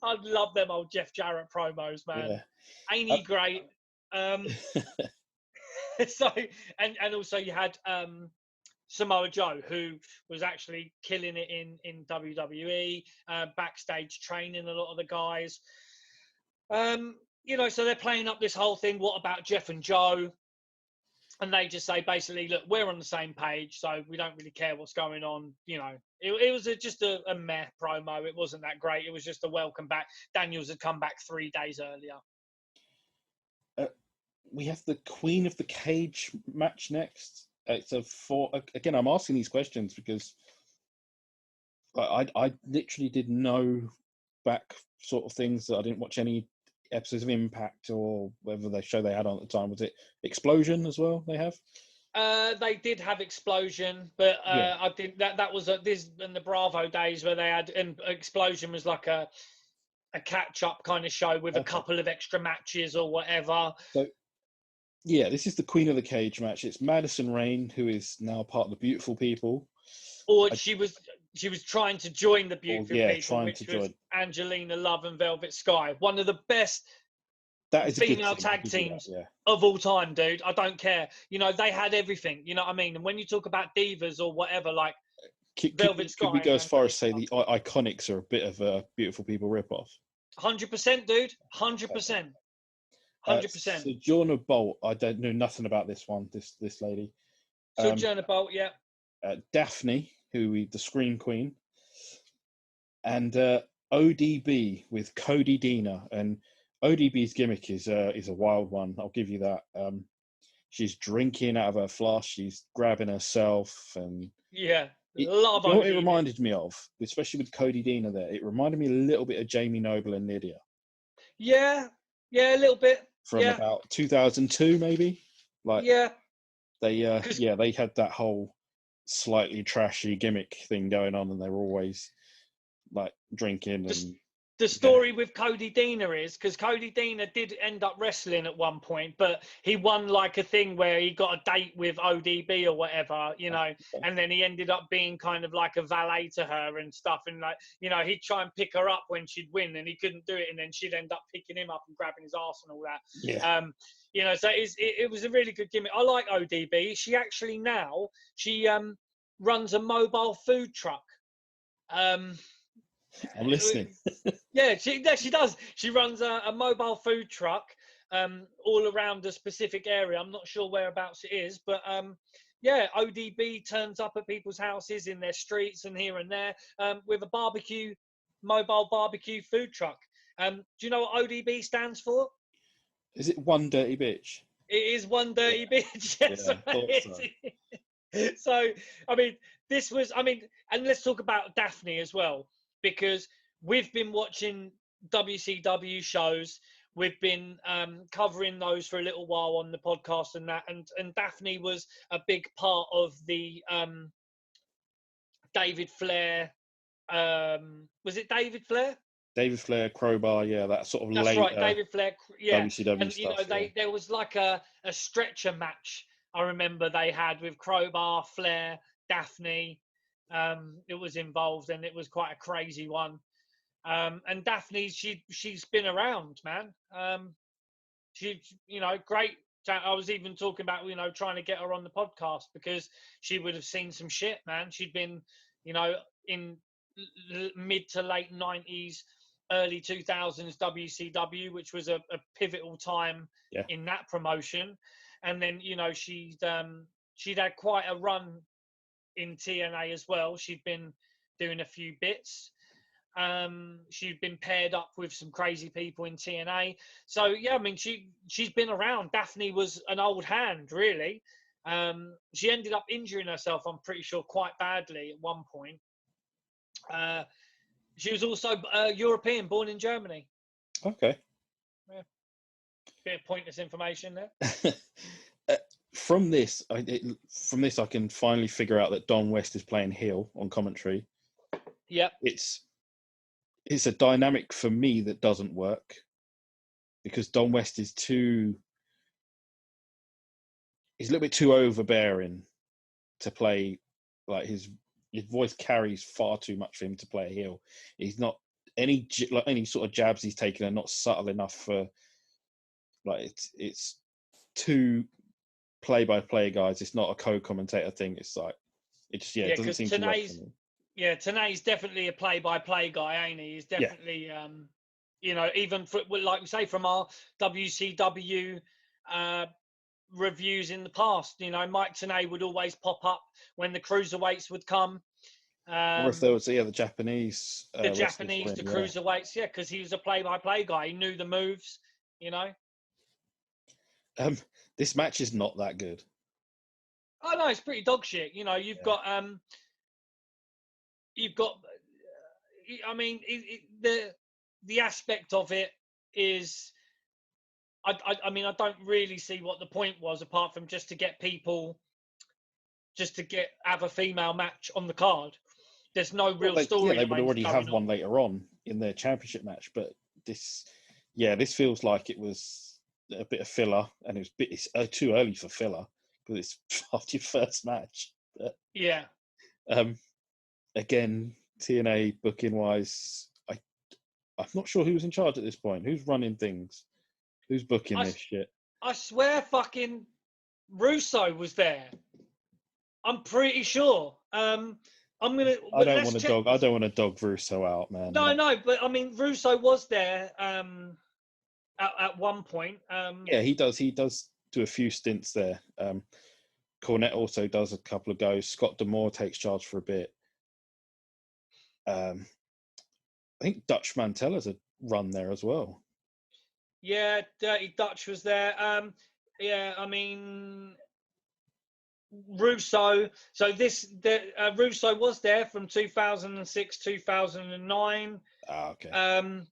I'd love them old Jeff Jarrett promos, man. Yeah. Ain't he great? So, and also you had Samoa Joe, who was actually killing it in WWE, backstage training a lot of the guys. You know, so they're playing up this whole thing. What about Jeff and Joe? And they just say, basically, look, we're on the same page, so we don't really care what's going on. You know, it was just a meh promo. It wasn't that great. It was just a welcome back. Daniels had come back 3 days earlier. We have the Queen of the Cage match next. It's again, I'm asking these questions because I literally did no back sort of things. That I didn't watch any episodes of Impact or whatever they had on at the time. Was it Explosion as well? They have. They did have Explosion, but I think that was this in the Bravo days where they had, and Explosion was like a catch-up kind of show with a couple of extra matches or whatever. So, yeah, this is the Queen of the Cage match. It's Madison Rayne, who is now part of the Beautiful People. Or she was trying to join the Beautiful People, which was Angelina Love and Velvet Sky. One of the best female tag teams of all time, dude. I don't care. You know, they had everything. You know what I mean? And when you talk about divas or whatever, like Velvet Sky. Could we go as far as say the Iconics are a bit of a Beautiful People ripoff? 100%, dude. 100%. 100%. Sojourner Bolt, I don't know nothing about this one. This lady. Sojourner Bolt, yeah. Daphne, the Scream Queen, and ODB with Cody Deaner. And ODB's gimmick is a wild one. I'll give you that. She's drinking out of her flask. She's grabbing herself, and It, A lot of you know what it ODB. reminded me of, especially with Cody Deaner there? It reminded me a little bit of Jamie Noble and Lydia Yeah, a little bit. from Yeah, about 2002, maybe. Like yeah. Because they had that whole slightly trashy gimmick thing going on, and they were always like drinking and the yeah, story with Cody Deaner is because Cody Deaner did end up wrestling at one point, but he won like a thing where he got a date with ODB or whatever, and then he ended up being kind of like a valet to her and stuff. And like, he'd try and pick her up when she'd win and he couldn't do it. And then she'd end up picking him up and grabbing his arse and all that. yeah. So it was a really good gimmick. I like ODB. She actually now, she runs a mobile food truck. I'm listening. Yeah, she does. She runs a mobile food truck all around a specific area. I'm not sure whereabouts it is, but ODB turns up at people's houses in their streets and here and there with a mobile barbecue food truck. Do you know what ODB stands for? Is it One Dirty Bitch? It is One Dirty Bitch. Yes, Yeah, I thought so. So, and let's talk about Daphne as well, because we've been watching WCW shows. We've been covering those for a little while on the podcast and that. And Daphne was a big part of the David Flair. Was it David Flair? David Flair, Crowbar, yeah, that sort of That's right, later David Flair. Yeah, WCW and stuff. there was like a stretcher match. I remember they had with Crowbar, Flair, Daphne. It was involved, and it was quite a crazy one. And Daphne, she's been around, man. She, great. I was even talking about, trying to get her on the podcast because she would have seen some shit, man. She'd been, in mid to late 90s, early 2000s WCW, which was a pivotal time Yeah. in that promotion. And then, she'd had quite a run in TNA as well. She'd been doing a few bits. She'd been paired up with some crazy people in TNA. So yeah, I mean, she's been around. Daphne was an old hand, really. She ended up injuring herself, I'm pretty sure, quite badly at one point. She was also European, born in Germany. Okay. Yeah. Bit of pointless information there. From this, I can finally figure out that Don West is playing heel on commentary. Yep. It's a dynamic for me that doesn't work because Don West is he's a little bit too overbearing to play. Like his voice carries far too much for him to play a heel. He's not any sort of jabs he's taking are not subtle enough for like it's too play-by-play guys. It's not a co-commentator thing. It's like it doesn't seem to work for me. Yeah, Tanay's definitely a play-by-play guy, ain't he? He's definitely, even for, like we say, from our WCW reviews in the past, Mike Tanay would always pop up when the cruiserweights would come. Or if there was the Japanese, the cruiserweights, because he was a play-by-play guy. He knew the moves, This match is not that good. Oh no, it's pretty dog shit. You've got. I mean, the aspect of it is. I mean, I don't really see what the point was apart from just to get people, have a female match on the card. There's no real story. Yeah, they would already have one later on in their championship match, but this feels like it was a bit of filler, and it's too early for filler because it's after your first match. But, yeah. Again, TNA booking wise, I'm not sure who's in charge at this point. Who's running things? Who's booking this shit? I swear, fucking Russo was there. I'm pretty sure. I don't want to dog Russo out, man. No, but I mean, Russo was there at one point. Yeah, he does. He does do a few stints there. Cornette also does a couple of goes. Scott D'Amore takes charge for a bit. I think Dutch Mantell has a run there as well. Yeah, Dirty Dutch was there. Yeah, I mean, Russo. So Russo was there from 2006, 2009. Okay.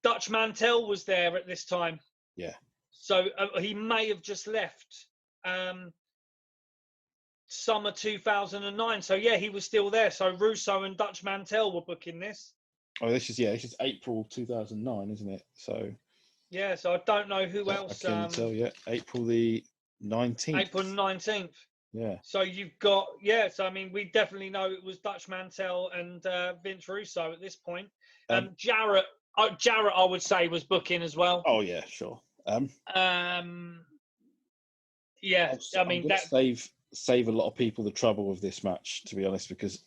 Dutch Mantel was there at this time. Yeah. So he may have just left summer 2009. So yeah, he was still there. So Russo and Dutch Mantel were booking this. Oh, this is April 2009, isn't it? So yeah. So I don't know who else. I can tell you, April the 19th. April 19th. Yeah. So you've got So I mean, we definitely know it was Dutch Mantel and Vince Russo at this point. Jarrett, I would say was booking as well. Oh yeah, sure. Yeah, I mean that save a lot of people the trouble with this match, to be honest, because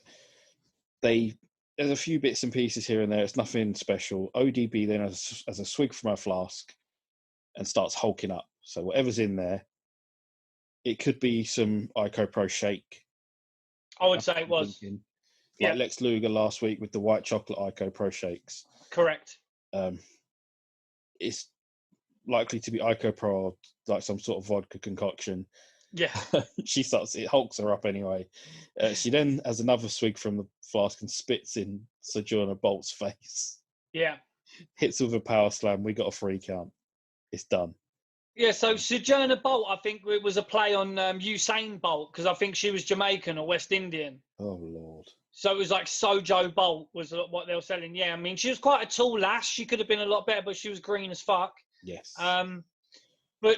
there's a few bits and pieces here and there. It's nothing special. ODB then has a swig from her flask and starts hulking up. So whatever's in there, it could be some Ico Pro shake. I would say it was. Like Lex Luger last week with the white chocolate Ico Pro shakes. Correct. It's likely to be Ico Pro, like some sort of vodka concoction. Yeah. It hulks her up anyway. She then has another swig from the flask and spits in Sojourner Bolt's face. Yeah. Hits with a power slam. We got a 3 count. It's done. Yeah, so Sojourner Bolt, I think it was a play on Usain Bolt, because I think she was Jamaican or West Indian. Oh, Lord. So it was like Sojo Bolt was what they were selling. Yeah, I mean, she was quite a tall lass. She could have been a lot better, but she was green as fuck. Yes. But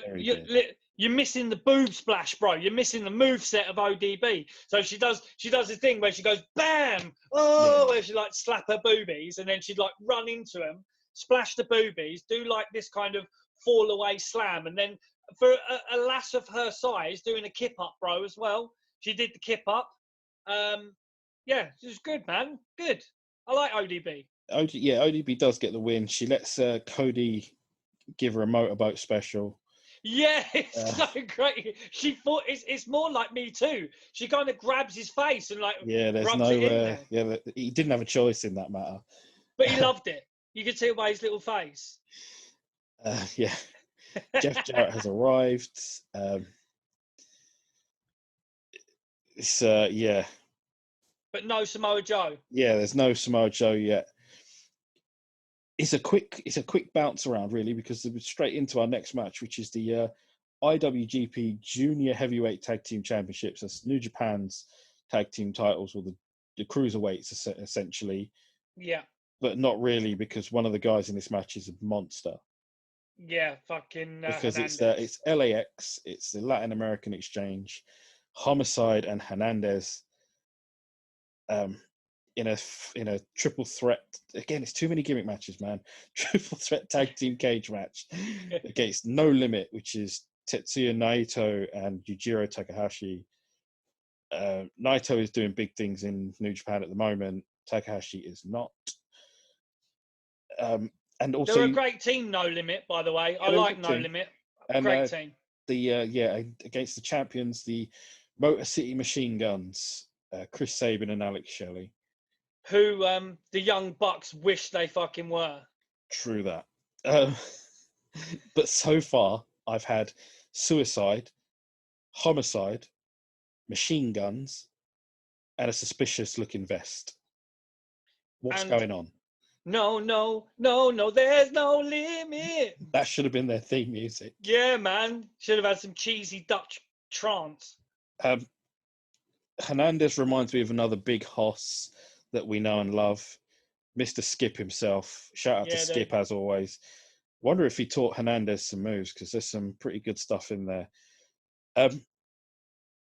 you're missing the boob splash, bro. You're missing the move set of ODB. So she does this thing where she goes bam, where she like slap her boobies, and then she'd like run into them, splash the boobies, do like this kind of fall away slam, and then for a lass of her size, doing a kip up, bro, as well. She did the kip up. Yeah, it was good, man. Good. I like ODB. ODB does get the win. She lets Cody give her a motorboat special. Yeah, it's so great. She thought it's more like Me Too. She kind of grabs his face and like rubs it in there. Yeah, he didn't have a choice in that matter. But he loved it. You could see by his little face. Yeah. Jeff Jarrett has arrived. But no Samoa Joe. Yeah, there's no Samoa Joe yet. It's a quick bounce around, really, because we're straight into our next match, which is the IWGP Junior Heavyweight Tag Team Championships. That's New Japan's tag team titles, or the cruiserweights, essentially. Yeah. But not really, because one of the guys in this match is a monster. Yeah, fucking. Because Hernandez. it's LAX, it's the Latin American Exchange, Homicide and Hernandez. In a triple threat, again, it's too many gimmick matches, man. Triple threat tag team cage match against No Limit, which is Tetsuya Naito and Yujiro Takahashi. Naito is doing big things in New Japan at the moment. Takahashi is not. And also, they're a great team, No Limit, by the way. I like No Limit. Great team. Against the champions, the Motor City Machine Guns, Chris Sabin and Alex Shelley. Who the Young Bucks wish they fucking were. True that. But so far, I've had Suicide, Homicide, Machine Guns, and a suspicious-looking vest. What's going on? No, there's no limit. That should have been their theme music. Yeah, man. Should have had some cheesy Dutch trance. Hernandez reminds me of another big hoss that we know and love, Mr. Skip himself. Shout out to Skip, as always. Wonder if he taught Hernandez some moves, because there's some pretty good stuff in there.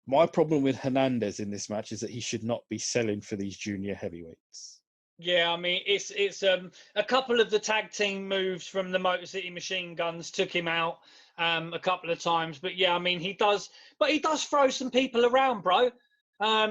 My problem with Hernandez in this match is that he should not be selling for these junior heavyweights. Yeah, I mean, it's a couple of the tag team moves from the Motor City Machine Guns took him out a couple of times. But yeah, I mean, he does throw some people around, bro.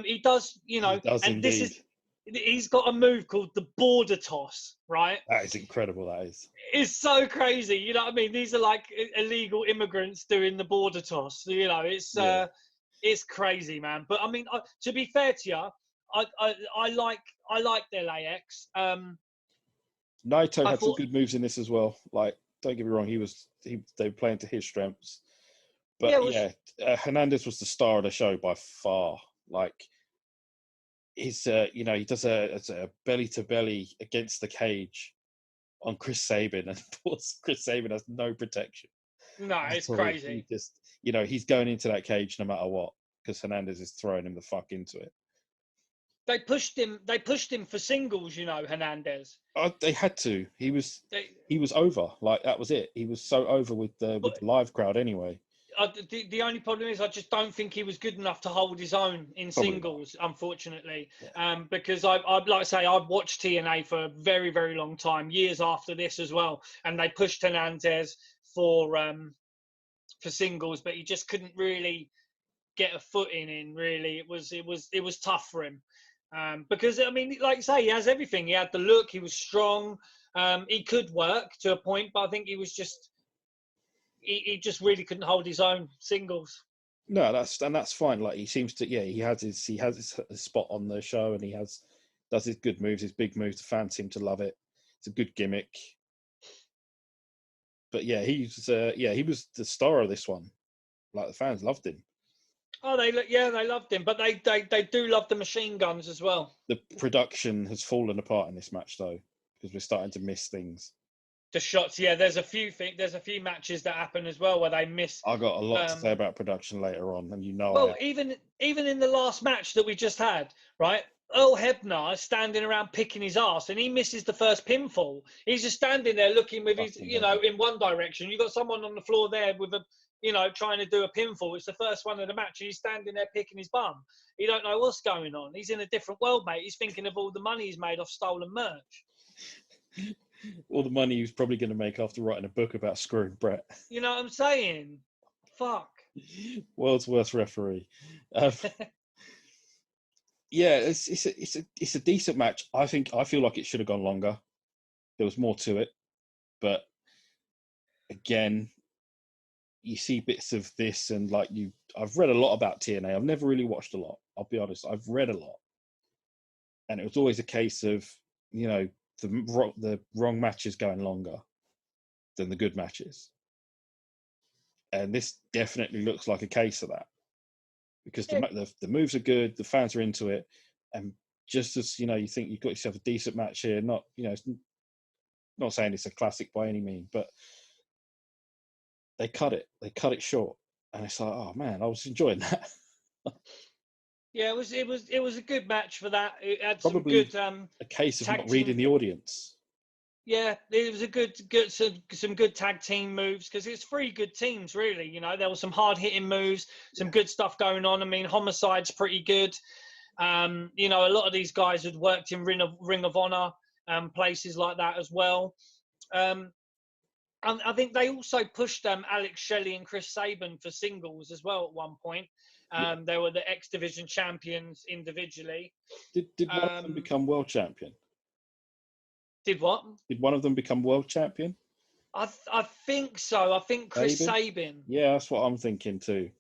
He does, He does and indeed. He's got a move called the border toss, right? That is incredible, that is. It's so crazy, you know what I mean? These are like illegal immigrants doing the border toss. It's crazy, man. But I mean, to be fair to you, I like their LAX. Naito had some good moves in this as well. Like, don't get me wrong, they were playing to his strengths. But Hernandez was the star of the show by far. Like, he's he does a belly to belly against the cage on Chris Sabin, and of course Chris Sabin has no protection. No, it's crazy. He just, he's going into that cage no matter what, because Hernandez is throwing him the fuck into it. They pushed him. They pushed him for singles. Hernandez. They had to. He was over. Like, that was it. He was so over with the live crowd anyway. The only problem is I just don't think he was good enough to hold his own in singles, unfortunately. Yeah. Because I'd like to say I've watched TNA for a very, very long time, years after this as well, and they pushed Hernandez for singles, but he just couldn't really get a foot in. Really, it was tough for him. Because, I mean, like you say, he has everything. He had the look. He was strong. He could work to a point, but I think he was just. He just really couldn't hold his own singles. No, that's fine. Like, he seems to, he has his spot on the show, and does his good moves, his big moves. The fans seem to love it. It's a good gimmick. But yeah, he was the star of this one. Like, the fans loved him. Oh, they loved him, but they do love the machine guns as well. The production has fallen apart in this match, though, because we're starting to miss things. The shots, there's a few matches that happen as well where they miss. I got a lot to say about production later on, and Well, even in the last match that we just had, right? Earl Hebner is standing around picking his ass, and he misses the first pinfall. He's just standing there looking with his, in one direction. You've got someone on the floor there with a, trying to do a pinfall. It's the first one of the match, and he's standing there picking his bum. You don't know what's going on. He's in a different world, mate. He's thinking of all the money he's made off stolen merch. All the money he was probably going to make after writing a book about screwing Brett. You know what I'm saying? Fuck. World's worst referee. It's a decent match. I feel like it should have gone longer. There was more to it, but again, you see bits of this, and I've read a lot about TNA. I've never really watched a lot. I'll be honest. I've read a lot, and it was always a case of the wrong matches going longer than the good matches, and this definitely looks like a case of that, because the moves are good, the fans are into it, and just as you think you've got yourself a decent match here, not not saying it's a classic by any means, but they cut it short, and it's like, oh man, I was enjoying that. Yeah, it was a good match for that. It had Probably some good a case of not reading the audience. Yeah, it was a good some good tag team moves, because it's 3 good teams really. There was some hard hitting moves, some good stuff going on. I mean, Homicide's pretty good. A lot of these guys had worked in Ring of Honor, places like that as well. And I think they also pushed Alex Shelley and Chris Sabin for singles as well at one point. They were the X Division champions individually. Did one of them become world champion? Did what? Did one of them become world champion? I think so. I think Chris Sabin. Yeah, that's what I'm thinking too.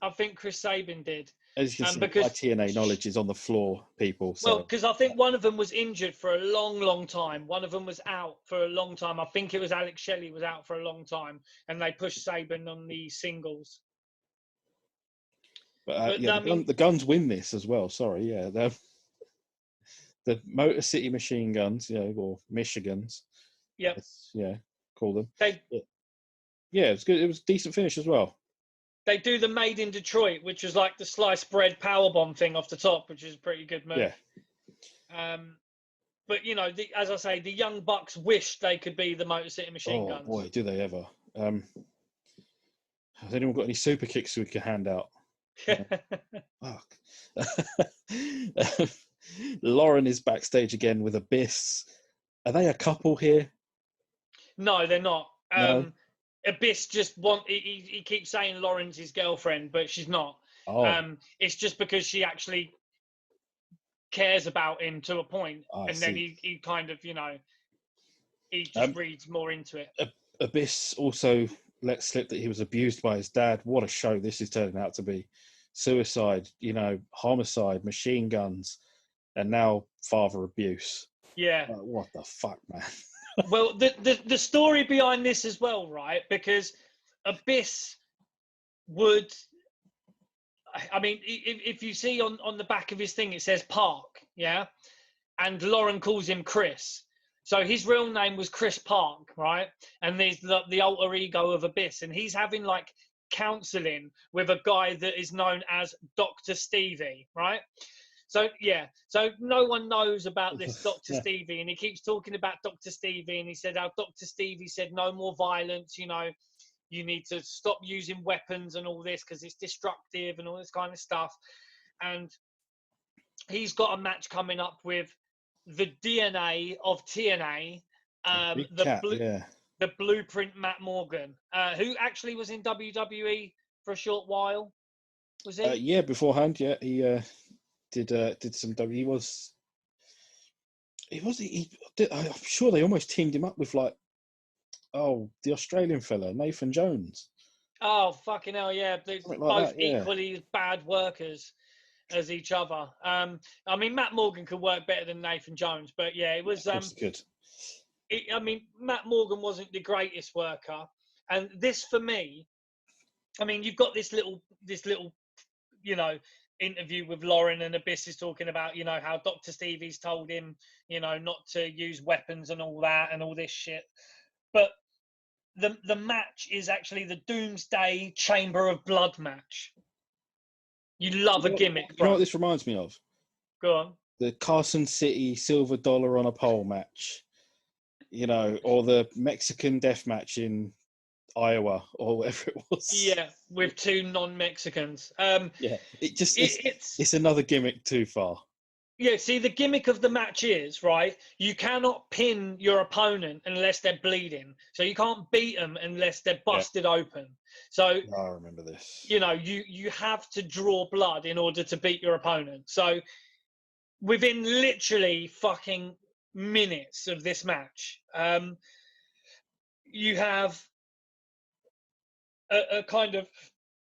I think Chris Sabin did. As you can see, my TNA knowledge is on the floor, people. So. Well, because I think one of them was injured for a long, long time. One of them was out for a long time. I think it was Alex Shelley was out for a long time, and they pushed Sabin on the singles. But the Guns win this as well. Sorry, the Motor City Machine Guns, or Michigans. Yep. Call them. It was good. It was a decent finish as well. They do the Made in Detroit, which was like the sliced bread powerbomb thing off the top, which is a pretty good move. Yeah. But as I say, the Young Bucks wished they could be the Motor City Machine Guns. Oh boy, do they ever! Has anyone got any super kicks we can hand out? Fuck. Lauren is backstage again with Abyss. Are they a couple here? No, they're not. No? Abyss he keeps saying Lauren's his girlfriend, but she's not. Oh. It's just because she actually cares about him to a point, then he kind of he just reads more into it. Abyss also let slip that he was abused by his dad. What a show this is turning out to be. Suicide, homicide, machine guns, and now father abuse. Yeah. What the fuck, man? Well, the story behind this as well, right? Because Abyss would, I mean, if you see on the back of his thing, it says Park, yeah? And Lauren calls him Chris. So his real name was Chris Park, right? And there's the alter ego of Abyss. And he's having like counseling with a guy that is known as Dr. Stevie, right? So, yeah. So no one knows about this Dr. Yeah. Stevie. And he keeps talking about Dr. Stevie. And he said how Dr. Stevie said no more violence, you know. You need to stop using weapons and all this because it's destructive and all this kind of stuff. And he's got a match coming up with the DNA of TNA, Big cat, yeah. the Blueprint Matt Morgan, who actually was in WWE for a short while. Was he? Yeah, beforehand, yeah, he did some. I'm sure they almost teamed him up with like, the Australian fella, Nathan Jones. Oh, fucking hell, yeah. They're Something both like that, yeah. equally bad workers as each other. I mean, Matt Morgan could work better than Nathan Jones, but yeah, it was. Of course he could. I mean, Matt Morgan wasn't the greatest worker, and this for me, I mean, you've got this little, you know, interview with Lauren, and Abyss is talking about, you know, how Dr. Stevie's told him, you know, not to use weapons and all that and all this shit, but the match is actually the Doomsday Chamber of Blood match. You love a gimmick, bro. You know what this reminds me of? Go on. The Carson City silver dollar on a pole match, you know, or the Mexican death match in Iowa or whatever it was. Yeah, with two non-Mexicans. Yeah, it's another gimmick too far. Yeah, see, the gimmick of the match is, right, you cannot pin your opponent unless they're bleeding. So you can't beat them unless they're busted open. So I remember this. You know, you have to draw blood in order to beat your opponent. So within literally fucking minutes of this match, you have a kind of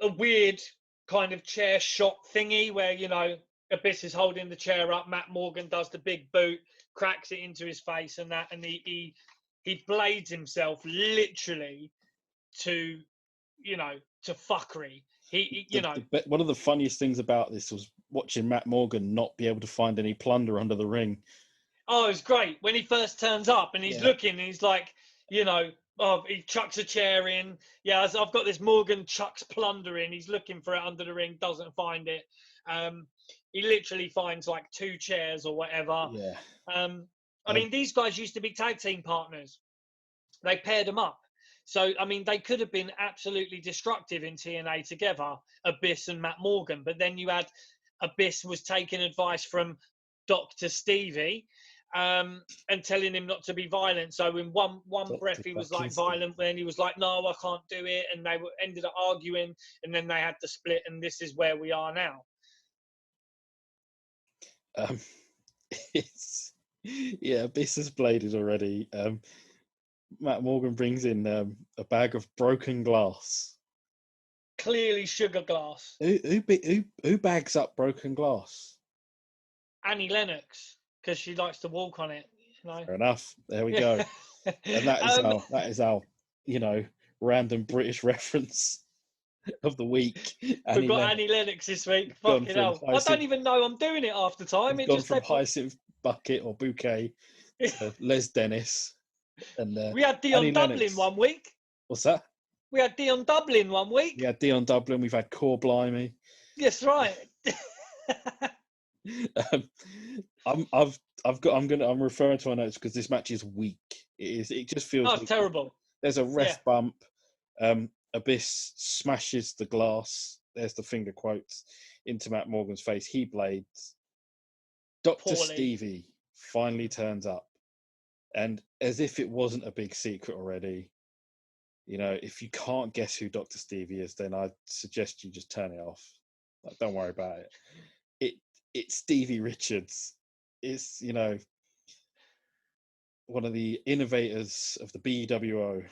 a weird kind of chair shot thingy where, you know, Abyss is holding the chair up, Matt Morgan does the big boot, cracks it into his face and that, and he blades himself literally to, you know, to fuckery. One of the funniest things about this was watching Matt Morgan not be able to find any plunder under the ring. Oh, it's great when he first turns up and he's looking and he's like, you know, he chucks a chair in. Yeah, I've got this Morgan chucks plunder in. He's looking for it under the ring, doesn't find it. He literally finds like two chairs or whatever. Yeah. I mean, these guys used to be tag team partners. They paired them up. So, I mean, they could have been absolutely destructive in TNA together, Abyss and Matt Morgan. But then you had Abyss was taking advice from Dr. Stevie and telling him not to be violent. So in one breath, he was like violent. Then he was like, no, I can't do it. And they ended up arguing. And then they had to split. And this is where we are now. Abyss has bladed already. Matt Morgan brings in a bag of broken glass. Clearly sugar glass. Who bags up broken glass? Annie Lennox, because she likes to walk on it. You know? Fair enough. There we go. And that is our, you know, random British reference of the week. We've got Annie Lennox this week. Fucking hell. I don't even know I'm doing it half the time. It's gone from Hyacinth Bucket or Bouquet to Les Dennis. And we had Dion Dublin one week. What's that? We had Dion Dublin one week. We had Dion Dublin. We've had Core Blimey. Yes, right. I'm referring to my notes because this match is weak. It just feels. Oh, terrible. There's a ref bump. Abyss smashes the glass. There's the finger quotes into Matt Morgan's face. He blades. Dr. Stevie finally turns up. And as if it wasn't a big secret already, you know, if you can't guess who Dr. Stevie is, then I suggest you just turn it off. Like, don't worry about it. It's Stevie Richards. It's, you know, one of the innovators of the BWO.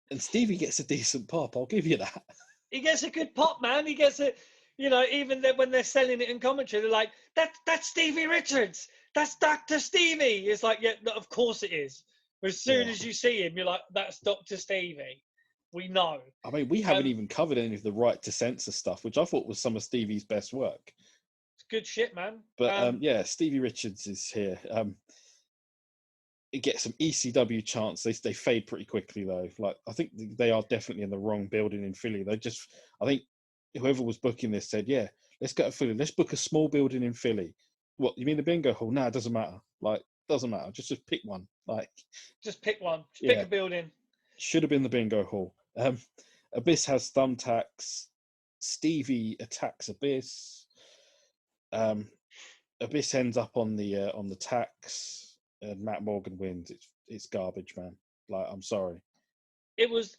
And Stevie gets a decent pop, I'll give you that. He gets a good pop, man. He gets a, you know, even when they're selling it in commentary, they're like, that's Stevie Richards. That's Dr. Stevie. It's like, yeah, of course it is. As soon as you see him, you're like, that's Dr. Stevie. We know. I mean, we haven't even covered any of the right to censor stuff, which I thought was some of Stevie's best work. It's good shit, man. But yeah, Stevie Richards is here. It gets some ECW chants. They fade pretty quickly though. Like, I think they are definitely in the wrong building in Philly. I think whoever was booking this said, yeah, let's go to Philly. Let's book a small building in Philly. What, you mean the bingo hall? No, it doesn't matter. Like, doesn't matter. Just pick one. Like, just pick one. Just yeah, pick a building. should have been the bingo hall. Abyss has thumbtacks. Stevie attacks Abyss. Abyss ends up on the tacks, and Matt Morgan wins. It's garbage, man. Like, I'm sorry. It was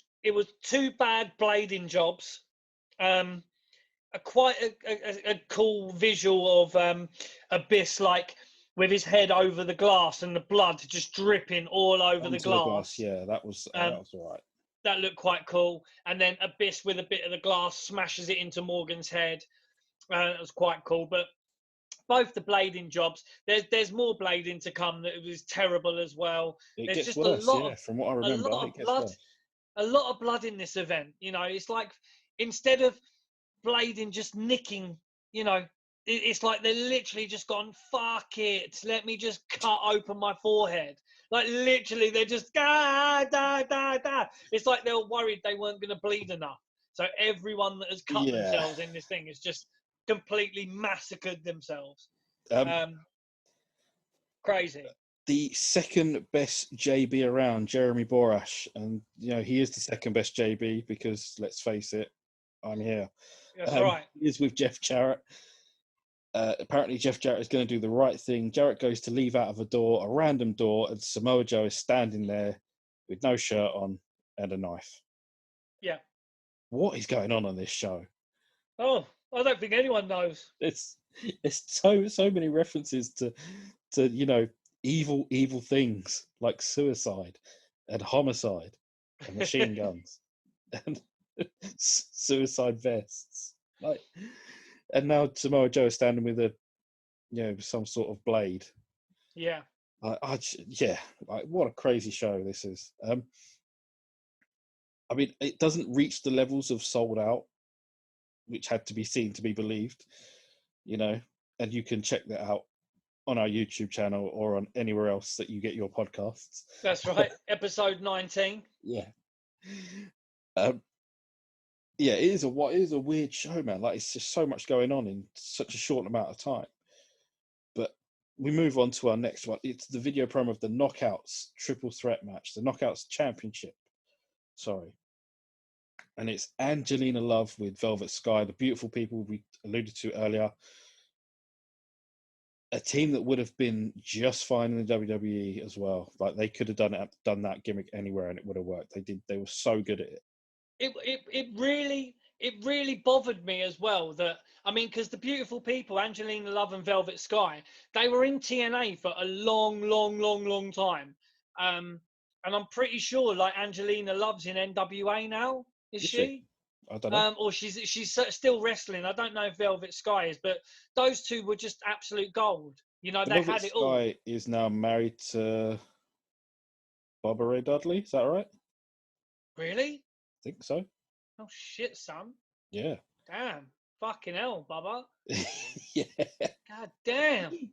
2 bad blading jobs. Quite a cool visual of Abyss, like with his head over the glass and the blood just dripping all over the glass. Yeah, that was all right. That looked quite cool. And then Abyss with a bit of the glass smashes it into Morgan's head. That was quite cool. But both the blading jobs, there's more blading to come that was terrible as well. It There's gets just worse, a lot from what I remember, of it gets blood. worse. A lot of blood in this event. You know, it's like instead of blading just nicking, you know, it's like they're literally just gone, fuck it, let me just cut open my forehead. Like, literally, they're just, da, da, da, da. It's like they were worried they weren't going to bleed enough. So everyone that has cut themselves in this thing has just completely massacred themselves. Crazy. The second best JB around, Jeremy Borash, and he is the second best JB because, let's face it, I'm here. That's right. He is with Jeff Jarrett. Apparently, Jeff Jarrett is going to do the right thing. Jarrett goes to leave out of a random door, and Samoa Joe is standing there with no shirt on and a knife. Yeah. What is going on this show? Oh, I don't think anyone knows. It's so many references to evil things like suicide and homicide and machine guns and suicide vests. Like, and now Samoa Joe is standing with some sort of blade. Yeah. Like, what a crazy show this is. I mean, it doesn't reach the levels of Sold Out, which had to be seen to be believed, and you can check that out on our YouTube channel or on anywhere else that you get your podcasts. That's right. Episode 19. Yeah. Yeah, it is a weird show, man. Like, it's just so much going on in such a short amount of time. But we move on to our next one. It's the video promo of the Knockouts triple threat match, the Knockouts Championship. Sorry. And it's Angelina Love with Velvet Sky, the beautiful people we alluded to earlier. A team that would have been just fine in the WWE as well. Like, they could have done that gimmick anywhere and it would have worked. They were so good at it. It really bothered me as well that, I mean, because the beautiful people, Angelina Love and Velvet Sky, they were in TNA for a long time. And I'm pretty sure, like, Angelina Love's in NWA now. Is she? I don't know. Or she's still wrestling. I don't know if Velvet Sky is, but those two were just absolute gold. They had it all. Velvet Sky is now married to Barbara Ray Dudley. Is that right? Really? I think so. Oh shit, son. Yeah. Damn. Fucking hell, Bubba. Yeah. God damn.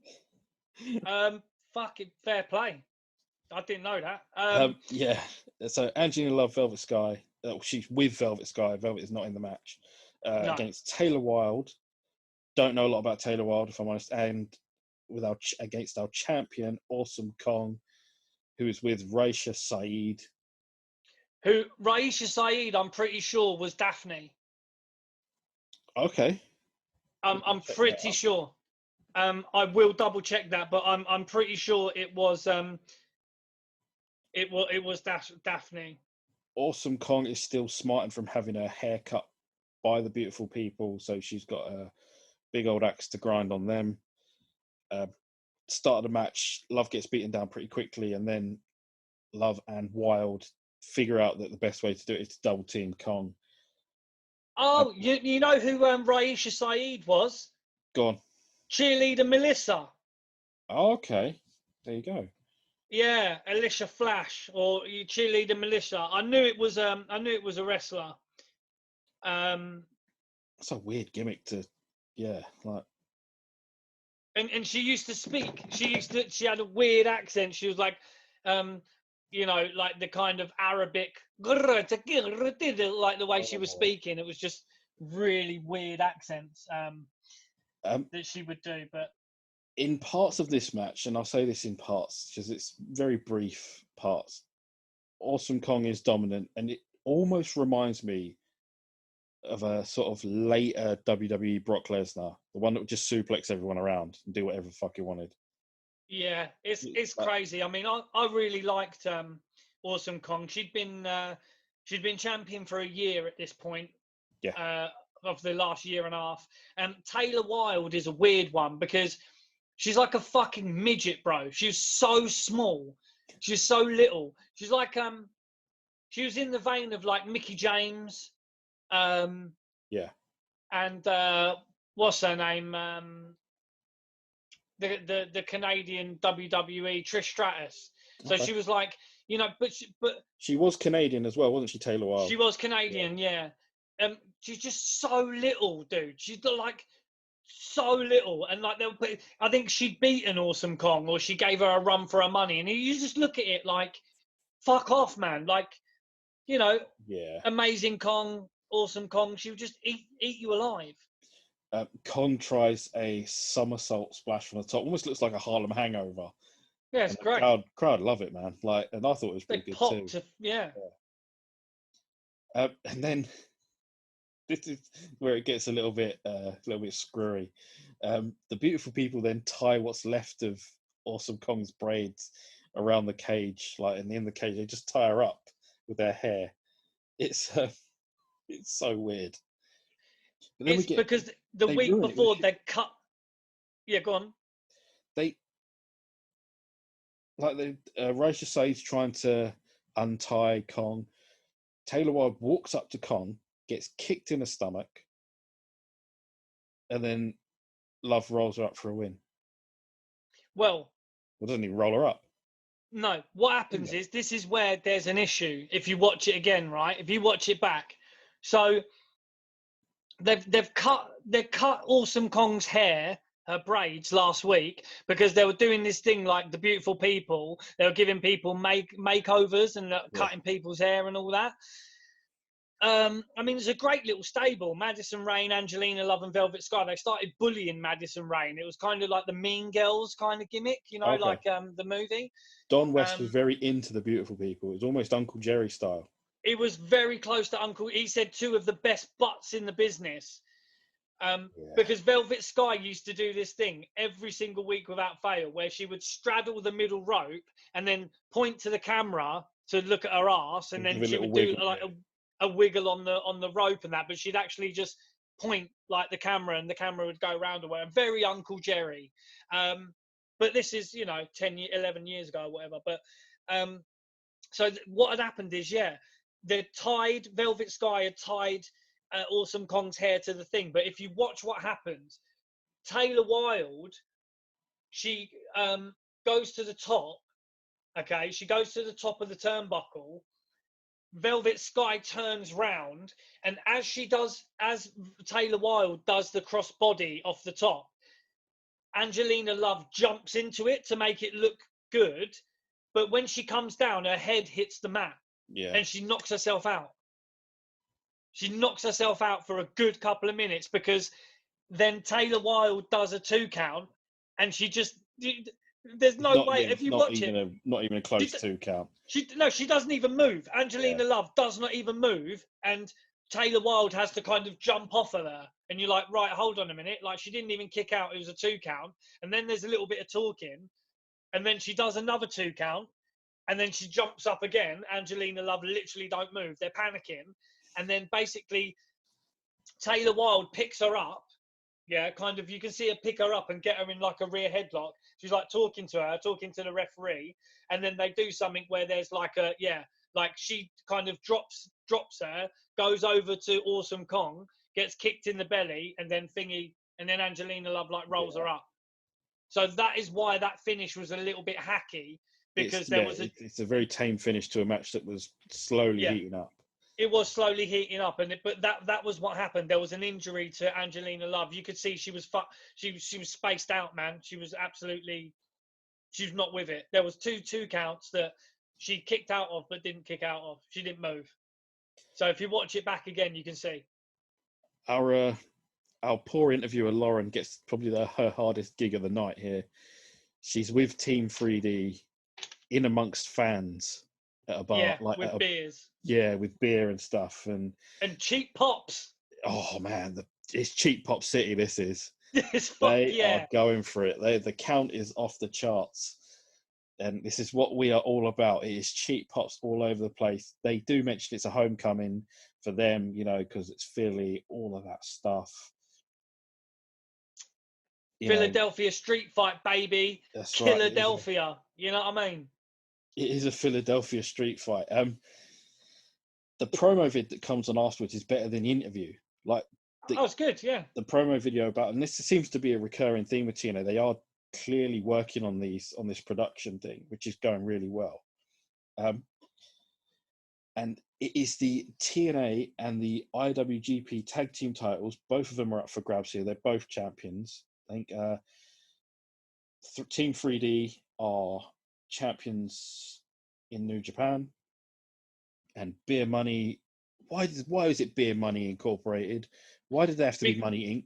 Fucking fair play. I didn't know that. Yeah. So Angelina Love, Velvet Sky. She's with Velvet Sky. Velvet is not in the match No. against Taylor Wilde. Don't know a lot about Taylor Wilde, if I'm honest. And against our champion, Awesome Kong, who is with Raisha Saeed. Who Raisha Saeed, I'm pretty sure, was Daphne. Okay. I'm pretty sure. I will double check that, but I'm pretty sure it was Daphne. Awesome Kong is still smarting from having her hair cut by the beautiful people, so she's got a big old axe to grind on them. Start of the match, Love gets beaten down pretty quickly, and then Love and Wilde figure out that the best way to do it is to double team Kong. Oh, you know who Raisha Saeed was? Go on. Cheerleader Melissa. Oh, okay. There you go. Yeah, Alicia Flash or you cheerleader Melissa. I knew it was a wrestler. It's a weird gimmick to, yeah, like. And she used to speak. She had a weird accent. She was like, like the kind of Arabic, like the way she was speaking. It was just really weird accents that she would do. But in parts of this match, and I'll say this in parts because it's very brief parts, Awesome Kong is dominant, and it almost reminds me of a sort of later WWE Brock Lesnar, the one that would just suplex everyone around and do whatever the fuck he wanted. yeah, it's crazy. I mean, I really liked Awesome Kong. She'd been champion for a year at this point. Yeah. Of the last year and a half. Taylor Wilde is a weird one because she's like a fucking midget, bro. She's so small. She's so little. She's like she was in the vein of like Mickey James. Yeah. And what's her name? The Canadian WWE Trish Stratus. So Okay. she was like, but she was Canadian as well, wasn't she, Taylor Wilde? She was Canadian, yeah. She's just so little, dude. She's like so little, and like I think she'd beaten Awesome Kong, or she gave her a run for her money, and you just look at it like, fuck off, man. Like, yeah, Amazing Kong, Awesome Kong, she would just eat you alive. Kong tries a somersault splash from the top, almost looks like a Harlem Hangover. Yeah, it's great. Crowd love it, man. Like, and I thought it was pretty good too. Yeah. And then this is where it gets a little bit screwy. The beautiful people then tie what's left of Awesome Kong's braids around the cage, like in the cage. They just tie her up with their hair. It's so weird. But then because the week before they cut. Yeah, go on. Raisha Sade's trying to untie Kong. Taylor Wilde walks up to Kong, gets kicked in the stomach, and then Love rolls her up for a win. Well, doesn't he roll her up? No. What happens is, this is where there's an issue. If you watch it again, right? If you watch it back, so they've cut Awesome Kong's hair, her braids, last week because they were doing this thing like the beautiful people. They were giving people makeovers and cutting people's hair and all that. I mean, it's a great little stable. Madison Rayne, Angelina Love, and Velvet Sky. They started bullying Madison Rayne. It was kind of like the Mean Girls kind of gimmick, like the movie. Don West was very into the beautiful people. It was almost Uncle Jerry style. It was very close to Uncle. He said 2 of the best butts in the business. Because Velvet Sky used to do this thing every single week without fail, where she would straddle the middle rope and then point to the camera to look at her ass, and then she would do like a wiggle on the rope and that, but she'd actually just point like the camera, and the camera would go around her. Very Uncle Jerry. But this is 11 years ago or whatever. But so what had happened is, Velvet Sky had tied Awesome Kong's hair to the thing. But if you watch what happens, Taylor Wilde, she goes to the top. Okay, she goes to the top of the turnbuckle. Velvet Sky turns round, and as Taylor Wilde does the crossbody off the top, Angelina Love jumps into it to make it look good, but when she comes down, her head hits the mat, and she knocks herself out. She knocks herself out for a good couple of minutes because then Taylor Wilde does a 2 count, and she just. There's no way. If you watch it, not even a close 2 count. She doesn't even move. Angelina Love does not even move, and Taylor Wilde has to kind of jump off of her. And you're like, right, hold on a minute. Like, she didn't even kick out. It was a 2 count, and then there's a little bit of talking, and then she does another 2 count, and then she jumps up again. Angelina Love literally don't move. They're panicking, and then basically Taylor Wilde picks her up. Yeah, kind of. You can see her pick her up and get her in like a rear headlock. She's like talking to the referee, and then they do something where there's like like she kind of drops her, goes over to Awesome Kong, gets kicked in the belly, and then Angelina Love like rolls her up. So that is why that finish was a little bit hacky, because there was it's a very tame finish to a match that was slowly heating up. It was slowly heating up, but that was what happened. There was an injury to Angelina Love. You could see she was spaced out, man. She was not with it. There was two counts that she kicked out of but didn't kick out of. She didn't move. So if you watch it back again, you can see. Our poor interviewer Lauren gets probably her hardest gig of the night here. She's with Team 3D in amongst fans at a bar, with beers. Yeah, with beer and stuff, and cheap pops. Oh man, it's cheap pop city. This is. They are going for it. The count is off the charts, and this is what we are all about. It is cheap pops all over the place. They do mention it's a homecoming for them, because it's Philly, all of that stuff. Philadelphia street fight, baby. That's Philadelphia. Right. You know what I mean? It is a Philadelphia street fight. The promo vid that comes on afterwards is better than the interview. It's good, yeah. The promo video and this seems to be a recurring theme with TNA. They are clearly working on this production thing, which is going really well. And it is the TNA and the IWGP tag team titles. Both of them are up for grabs here. They're both champions. I think Team 3D are champions in New Japan. And Beer Money, why is it Beer Money Incorporated? Why did they have to be Money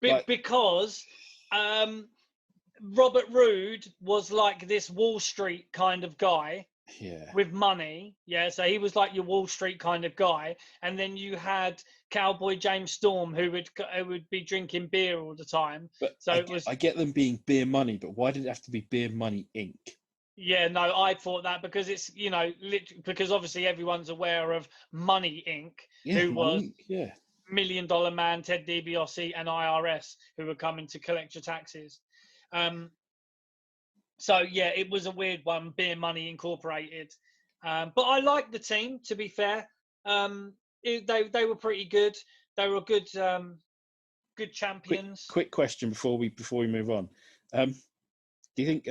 Inc? Because Robert Roode was like this Wall Street kind of guy. Yeah. With money, so he was like your Wall Street kind of guy, and then you had Cowboy James Storm who would be drinking beer all the time. But so I get them being Beer Money, but why did it have to be Beer Money Inc? Yeah, no, I thought that because it's because obviously everyone's aware of Money Inc, who was Inc, $1 Million Man, Ted DiBiase, and IRS who were coming to collect your taxes. So yeah, it was a weird one, Beer Money Incorporated. But I liked the team, to be fair. They were pretty good. They were good champions. Quick question before we move on. Do you think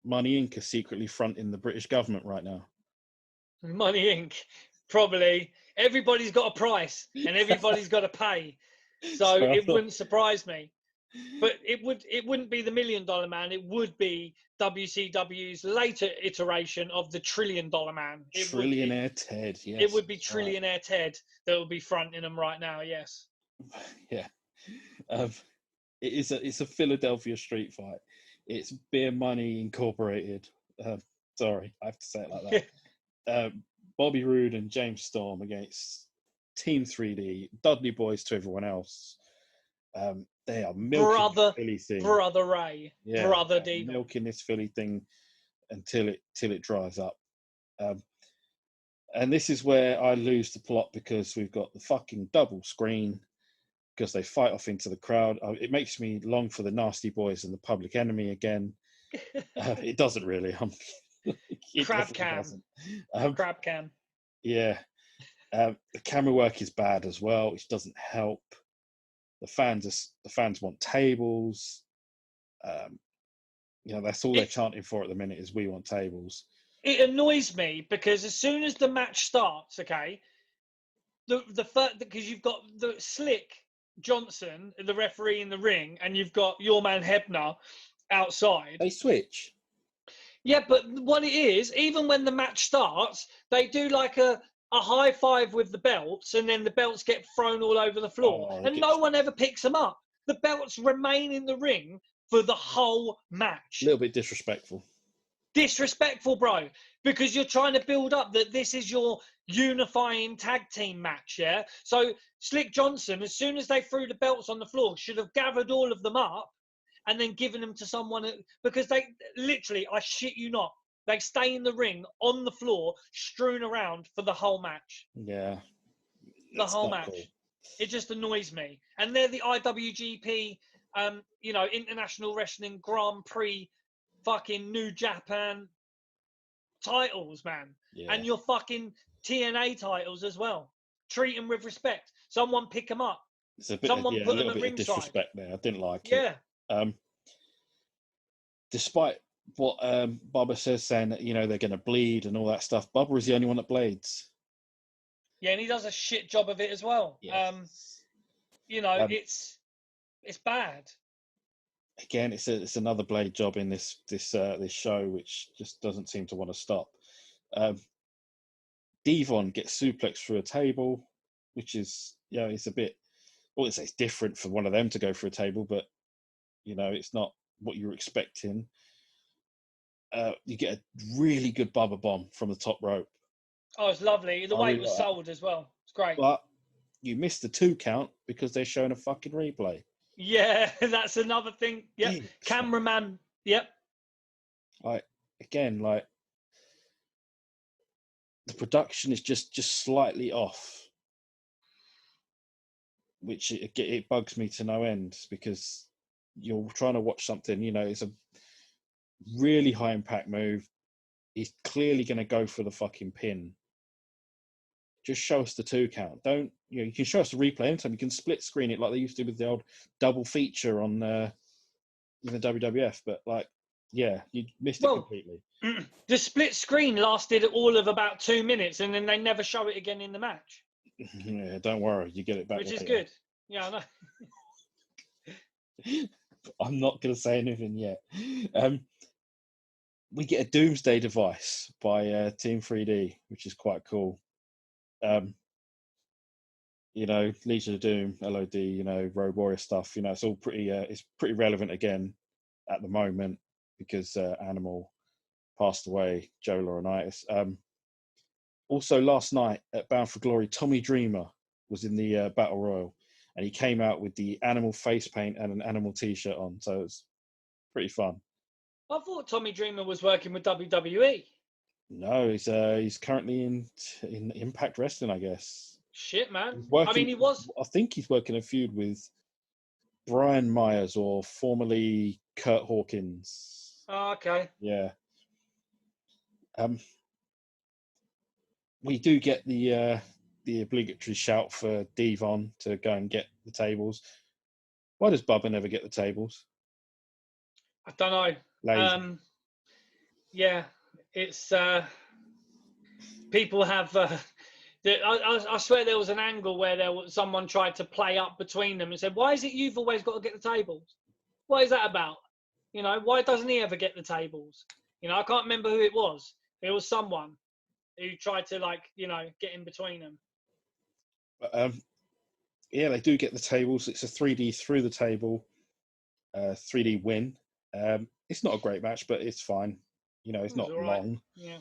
Money Inc. are secretly fronting the British government right now? Money Inc. Probably. Everybody's got a price and everybody's got to pay. So it wouldn't surprise me. But it wouldn't be the $1 Million Man. It would be WCW's later iteration of the $1 Trillion Man. Trillionaire Ted, yes. It would be Trillionaire Ted that would be fronting them right now, yes. Yeah. It's a Philadelphia street fight. It's Beer Money Incorporated. Sorry, I have to say it like that. Bobby Roode and James Storm against Team 3D, Dudley Boys to everyone else. They are milking the Philly thing. Brother Ray. Yeah, Brother Diva. Milking this Philly thing until it dries up. And this is where I lose the plot because we've got the fucking double screen because they fight off into the crowd. It makes me long for the Nasty Boys and the Public Enemy again. It doesn't really. Crab cam. Crab cam. Yeah. The camera work is bad as well, which doesn't help. The fans want tables. That's all they're chanting for at the minute is we want tables. It annoys me because as soon as the match starts, okay, because you've got the Slick Johnson, the referee in the ring, and you've got your man Hebner outside. They switch. Yeah, but what it is, even when the match starts, they do like a high five with the belts, and then the belts get thrown all over the floor, and no one ever picks them up. The belts remain in the ring for the whole match. A little bit disrespectful. Disrespectful, bro, because you're trying to build up that this is your unifying tag team match, yeah? So Slick Johnson, as soon as they threw the belts on the floor, should have gathered all of them up and then given them to someone, because they literally, I shit you not, they stay in the ring on the floor, strewn around for the whole match. Yeah. The whole match. Cool. It just annoys me. And they're the IWGP, International Wrestling Grand Prix fucking New Japan titles, man. Yeah. And your fucking TNA titles as well. Treat them with respect. Someone pick them up. It's a bit, Someone put them at ringside. Disrespect there. I didn't like it. Yeah. Despite what Bubba says, saying that, they're going to bleed and all that stuff. Bubba is the only one that blades. Yeah, and he does a shit job of it as well. Yes. It's bad. Again, it's another blade job in this show, which just doesn't seem to want to stop. Devon gets suplexed through a table, which is, it's a bit, well, it's different for one of them to go through a table, but it's not what you're expecting. You get a really good Bubba bomb from the top rope. Oh, it's lovely. The way it was sold as well. It's great. But you missed the 2 count because they're showing a fucking replay. Yeah, that's another thing. Yep. Cameraman. Yep. Again, the production is just slightly off, which it bugs me to no end, because you're trying to watch something, it's a really high impact move. He's clearly going to go for the fucking pin. Just show us the 2 count. Don't, you can show us the replay anytime. You can split screen it like they used to with the old double feature on in the WWF, but you missed it completely. The split screen lasted all of about 2 minutes, and then they never show it again in the match. Yeah, don't worry, you get it back. Which is good. Yeah, I know. I'm not going to say anything yet. We get a Doomsday device by Team 3D, which is quite cool. Legion of Doom, LOD, Road Warrior stuff. It's all it's pretty relevant again at the moment, because Animal passed away, Joe Laurinaitis. Also, last night at Bound for Glory, Tommy Dreamer was in the Battle Royal, and he came out with the Animal face paint and an Animal t-shirt on, so it was pretty fun. I thought Tommy Dreamer was working with WWE. No, he's currently in Impact Wrestling, I guess. Shit, man. He was. I think he's working a feud with Brian Myers, or formerly Kurt Hawkins. Oh, okay. Yeah. We do get the obligatory shout for Devon to go and get the tables. Why does Bubba never get the tables? I don't know. Lazy. Yeah, it's people have. I swear there was an angle where someone tried to play up between them and said, "Why is it you've always got to get the tables? What is that about? Why doesn't he ever get the tables?" I can't remember who it was. It was someone who tried to get in between them. But, yeah, they do get the tables. It's a 3D through the table, 3D win. It's not a great match, but it's fine. It's not long. Yeah.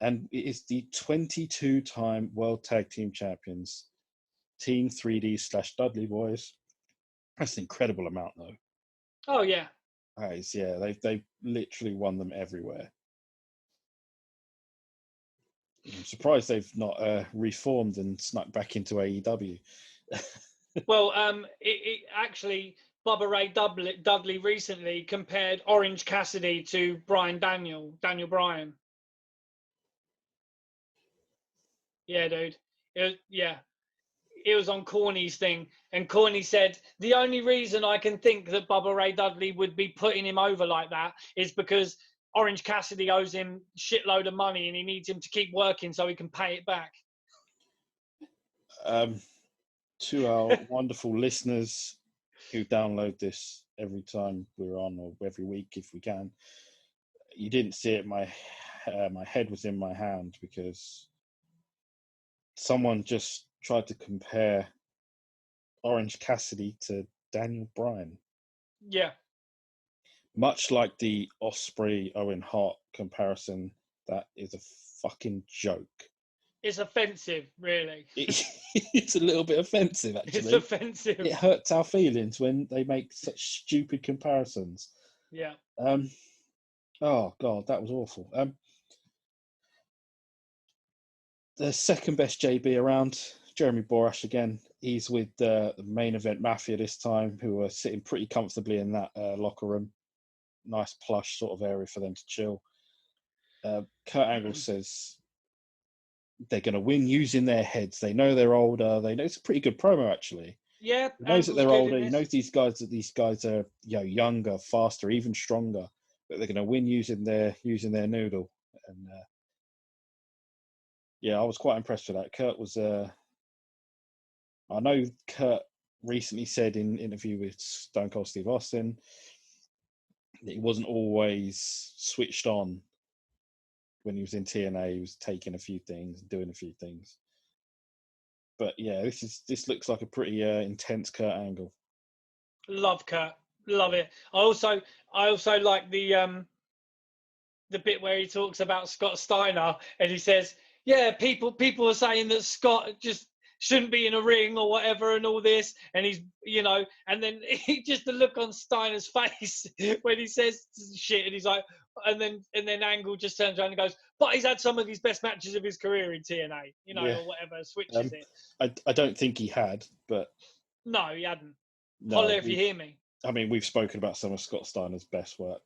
And it is the 22-time World Tag Team Champions, Team 3D / Dudley Boys. That's an incredible amount, though. Oh, yeah. Yeah, they've literally won them everywhere. I'm surprised they've not reformed and snuck back into AEW. Well, it actually, Bubba Ray Dudley recently compared Orange Cassidy to Daniel Bryan. Yeah, dude. It was on Corny's thing, and Corny said, the only reason I can think that Bubba Ray Dudley would be putting him over like that is because Orange Cassidy owes him a shitload of money and he needs him to keep working so he can pay it back. To our wonderful listeners who download this every time we're on, or every week if we can, you didn't see it. My head was in my hand because someone just tried to compare Orange Cassidy to Daniel Bryan. Yeah. Much like the Ospreay Owen Hart comparison, that is a fucking joke. It's offensive, really. It's a little bit offensive, actually. It's offensive. It hurts our feelings when they make such stupid comparisons. Yeah. Oh, God, that was awful. The second best JB around, Jeremy Borash again. He's with the main event Mafia this time, who are sitting pretty comfortably in that locker room. Nice plush sort of area for them to chill. Kurt Angle says they're going to win using their heads. They know they're older. They know it's a pretty good promo, actually. Yeah, he knows that they're older. He knows these guys are younger, faster, even stronger. but they're going to win using their noodle. And yeah, I was quite impressed with that. Kurt was. I know Kurt recently said in an interview with Stone Cold Steve Austin that he wasn't always switched on when he was in TNA. He was taking a few things, doing a few things. But yeah, this looks like a pretty intense Kurt Angle. Love Kurt, love it. I also like the bit where he talks about Scott Steiner and he says, yeah, people are saying that Scott just shouldn't be in a ring or whatever and all this, and he's, you know, and then just the look on Steiner's face when he says shit, and he's like, and then Angle just turns around and goes, but he's had some of his best matches of his career in TNA, you know, Yeah. or whatever, switches it. I don't think he had, but no, he hadn't. No, Holler if you hear me. I mean, we've spoken about some of Scott Steiner's best work.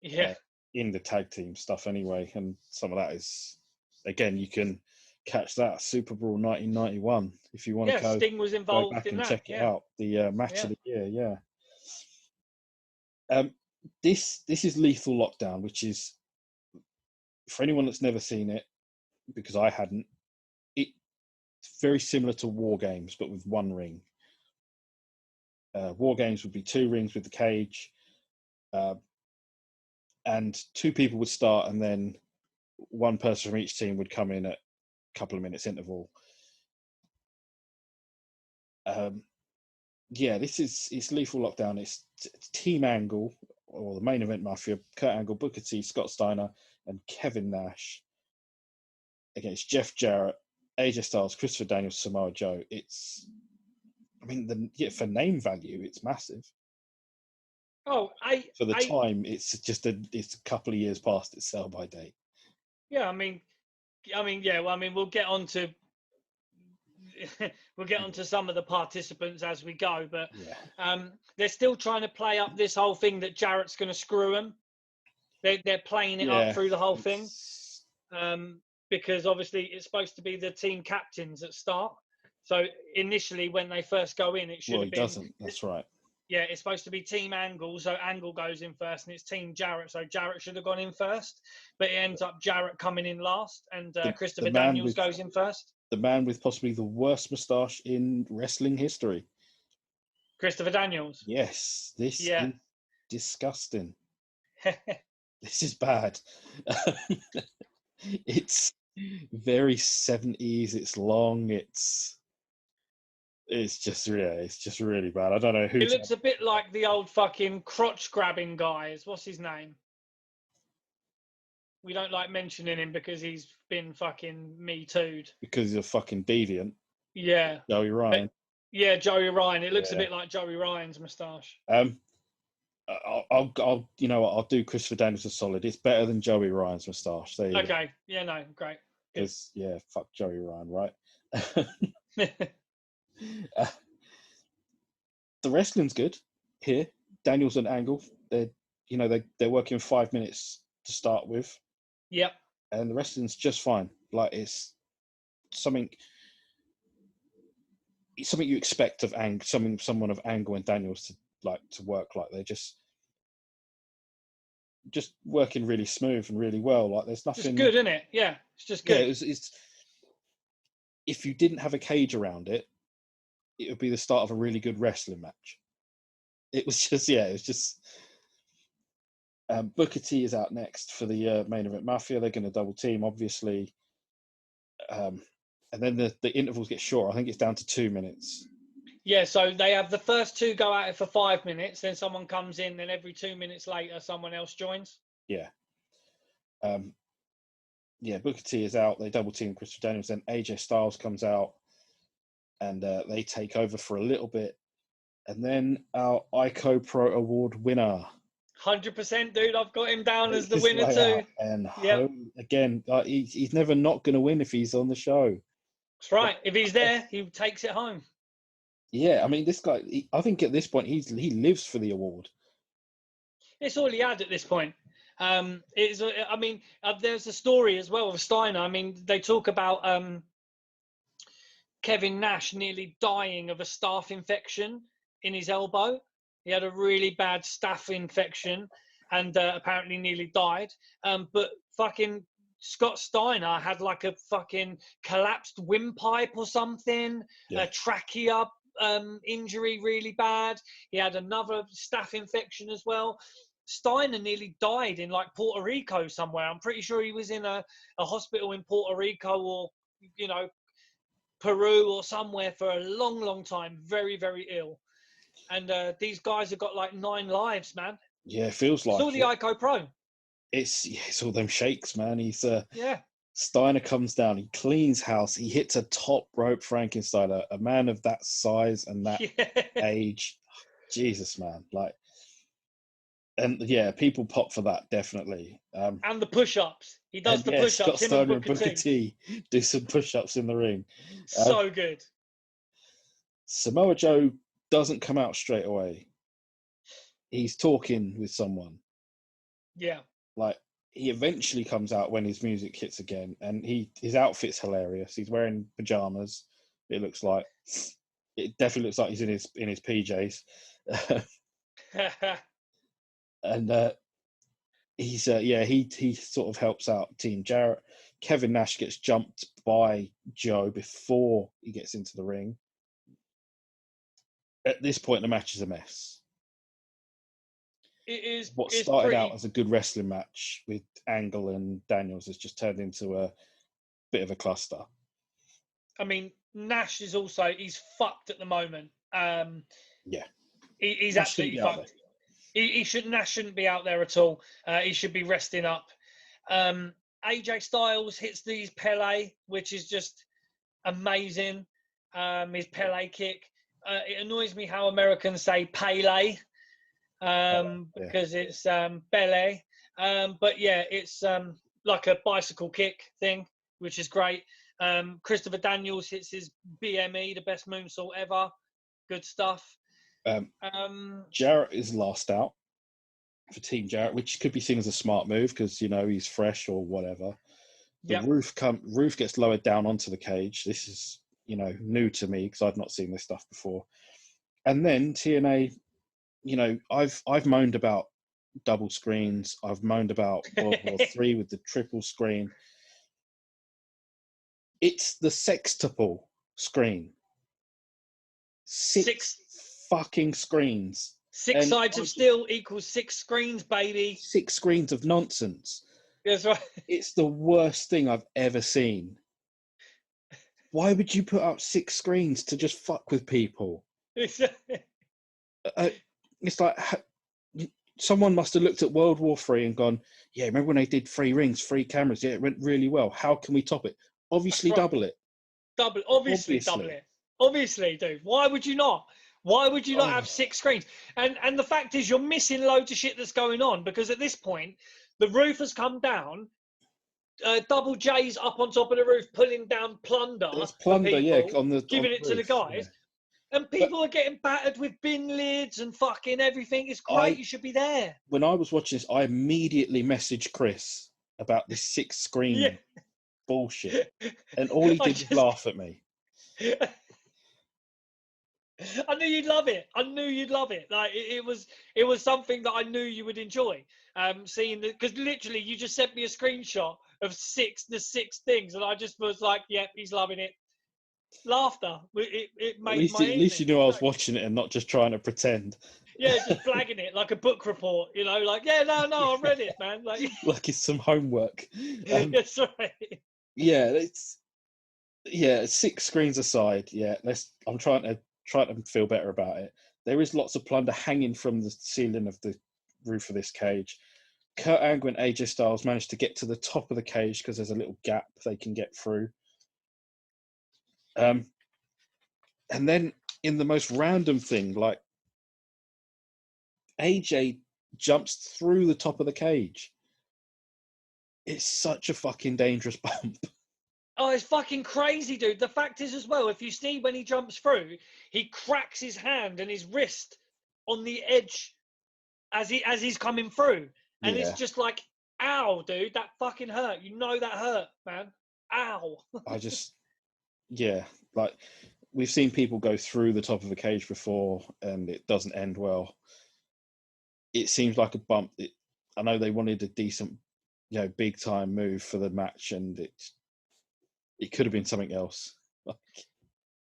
Yeah. In the tag team stuff anyway, and some of that is, again, you can catch that Super Brawl 1991 if you want to go, Sting was involved go back in and that. check it out. The match of the year, this is Lethal Lockdown, which is, for anyone that's never seen it, because I hadn't, it's very similar to War Games but with one ring. War Games would be 2 rings with the cage, and 2 people would start, and then one person from each team would come in at a couple of minutes interval. It's Lethal Lockdown. It's Team Angle, or the main event Mafia: Kurt Angle, Booker T, Scott Steiner, and Kevin Nash against Jeff Jarrett, AJ Styles, Christopher Daniels, Samoa Joe. It's, I mean, for name value, it's massive. Oh, for the time, it's just it's a couple of years past its sell-by date. Yeah, I mean, yeah. Well, I mean, we'll get on to some of the participants as we go, but they're still trying to play up this whole thing that Jarrett's going to screw them. They're playing it up through the whole thing, because obviously it's supposed to be the team captains that start. So initially, when they first go in, it should have been. Well, he doesn't. That's right. Yeah, it's supposed to be Team Angle, so Angle goes in first, and it's Team Jarrett, so Jarrett should have gone in first, but it ends up Jarrett coming in last, and Christopher Daniels goes in first. The man with possibly the worst moustache in wrestling history. Christopher Daniels? Yes, this is disgusting. This is bad. It's very 70s, it's long, it's just really bad. I don't know who. It looks a bit like the old fucking crotch grabbing guys. What's his name? We don't like mentioning him because he's been fucking Me Too'd. Because he's a fucking deviant. Yeah. Joey Ryan. Joey Ryan. It looks a bit like Joey Ryan's moustache. I'll you know what? I'll do Christopher Daniels a solid. It's better than Joey Ryan's moustache. There you go. Okay. Yeah. No. Great. Because fuck Joey Ryan, right? The wrestling's good here. Daniels and Angle, they're working 5 minutes to start with. Yep. And the wrestling's just fine. Like it's something you expect of someone of Angle and Daniels to work like. They're just working really smooth and really well. Like there's nothing. It's good, isn't it? Yeah, it's just good. Yeah, it's if you didn't have a cage around it, it would be the start of a really good wrestling match. It was just. Booker T is out next for the main event Mafia. They're going to double team, obviously. And then the intervals get shorter. I think it's down to 2 minutes. Yeah, so they have the first 2 go at it for 5 minutes, then someone comes in, then every 2 minutes later, someone else joins. Yeah. Booker T is out. They double team Christopher Daniels. Then AJ Styles comes out, and they take over for a little bit. And then our ICO Pro Award winner. 100%, dude. I've got him down as the winner too. And again, he's never not going to win if he's on the show. That's right. If he's there, he takes it home. Yeah, I mean, this guy. I think at this point he lives for the award. It's all he had at this point. There's a story as well of Steiner. I mean, they talk about Kevin Nash nearly dying of a staph infection in his elbow. He had a really bad staph infection, and apparently nearly died. But fucking Scott Steiner had like a fucking collapsed windpipe or something, Yeah. a trachea injury really bad. He had another staph infection as well. Steiner nearly died in like Puerto Rico somewhere. I'm pretty sure he was in a hospital in Puerto Rico or, you know, Peru or somewhere for a long, long time. Very, very ill. And these guys have got like 9 lives, man. Yeah, it feels It's all like the it. ICO Pro. It's all them shakes, man. He's Yeah. Steiner comes down, he cleans house, he hits a top rope Frankenstein, a man of that size and that Yeah. age. Jesus, man. Like, and yeah, people pop for that, definitely. And the push-ups. He does And the yeah, Scott push-ups, him and Steiner and Booker Booker T. T do some push-ups in the ring. So good. Samoa Joe doesn't come out straight away. He's talking with someone. Yeah. Like, he eventually comes out when his music hits again, and his outfit's hilarious. He's wearing pajamas. It looks like it definitely looks like he's in his PJs, and he sort of helps out Team Jarrett. Kevin Nash gets jumped by Joe before he gets into the ring. At this point, the match is a mess. It is. What It's started pretty. out as a good wrestling match with Angle and Daniels has just turned into a bit of a cluster. I mean, Nash is also. He's fucked at the moment. Yeah, He's Nash shouldn't absolutely be out fucked. Nash shouldn't be out there at all. He should be resting up. AJ Styles hits these Pele, which is just amazing. His Pele kick. It annoys me how Americans say Pele, because it's Bele. But yeah, it's like a bicycle kick thing, which is great. Christopher Daniels hits his BME, the best moonsault ever. Good stuff. Jarrett is last out for Team Jarrett, which could be seen as a smart move because he's fresh or whatever. The roof gets lowered down onto the cage. This is new to me because I've not seen this stuff before. And then TNA, I've moaned about double screens. I've moaned about World War III with the triple screen. It's the sextuple screen. Six fucking screens. 6 sides of steel equals 6 screens, baby. 6 screens of nonsense. That's right. It's the worst thing I've ever seen. Why would you put up 6 screens to just fuck with people? It's like someone must have looked at World War III and gone, yeah, remember when they did 3 rings, 3 cameras? Yeah, it went really well. How can we top it? Obviously, double it. Obviously, double it. Obviously, dude. Why would you not? Why would you not have 6 screens? And the fact is, you're missing loads of shit that's going on because at this point, the roof has come down. Double J's up on top of the roof, pulling down plunder. There's plunder, people, on the giving on it the to the roof, guys. Yeah. And people are getting battered with bin lids and fucking everything. It's great. You should be there. When I was watching this, I immediately messaged Chris about this 6 screen bullshit. And all he did was laugh at me. I knew you'd love it. Like it was something that I knew you would enjoy. Seeing that, because literally you just sent me a screenshot of the six things, and I just was like, "Yep, he's loving it." Laughter. It made my evening. At least you knew I was watching it and not just trying to pretend. Yeah, just flagging it like a book report. Like, yeah, no, I read it, man. Like it's some homework. That's right. Yeah, 6 screens aside. Yeah, I'm trying to feel better about it. There is lots of plunder hanging from the ceiling of the roof of this cage. Kurt Angle and AJ Styles managed to get to the top of the cage because there's a little gap they can get through. And then in the most random thing, like AJ jumps through the top of the cage. It's such a fucking dangerous bump. Oh, it's fucking crazy, dude. The fact is as well, if you see when he jumps through, he cracks his hand and his wrist on the edge as he's coming through. And it's just like, ow, dude, that fucking hurt. That hurt, man. Ow. Like we've seen people go through the top of a cage before and it doesn't end well. It seems like a bump. I know they wanted a decent, big time move for the match, and it could have been something else.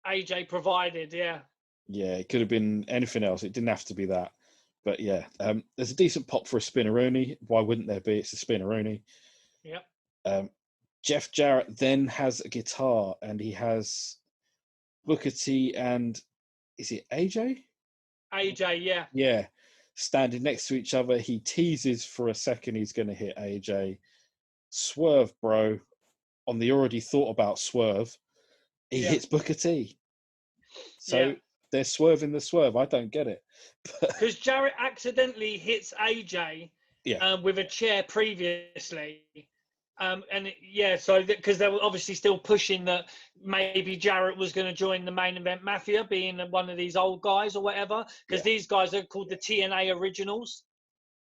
AJ provided, yeah. Yeah, it could have been anything else. It didn't have to be that. But yeah, there's a decent pop for a spinneroonie. Why wouldn't there be? It's a spinneroonie. Yep. Jeff Jarrett then has a guitar, and he has Booker T and is it AJ? AJ, yeah. Yeah, standing next to each other. He teases for a second he's going to hit AJ. Swerve, bro. On the already thought about swerve, he hits Booker T. So they're swerving the swerve. I don't get it. Because Jarrett accidentally hits AJ with a chair previously. So because they were obviously still pushing that maybe Jarrett was going to join the main event mafia, being one of these old guys or whatever. Because these guys are called the TNA originals.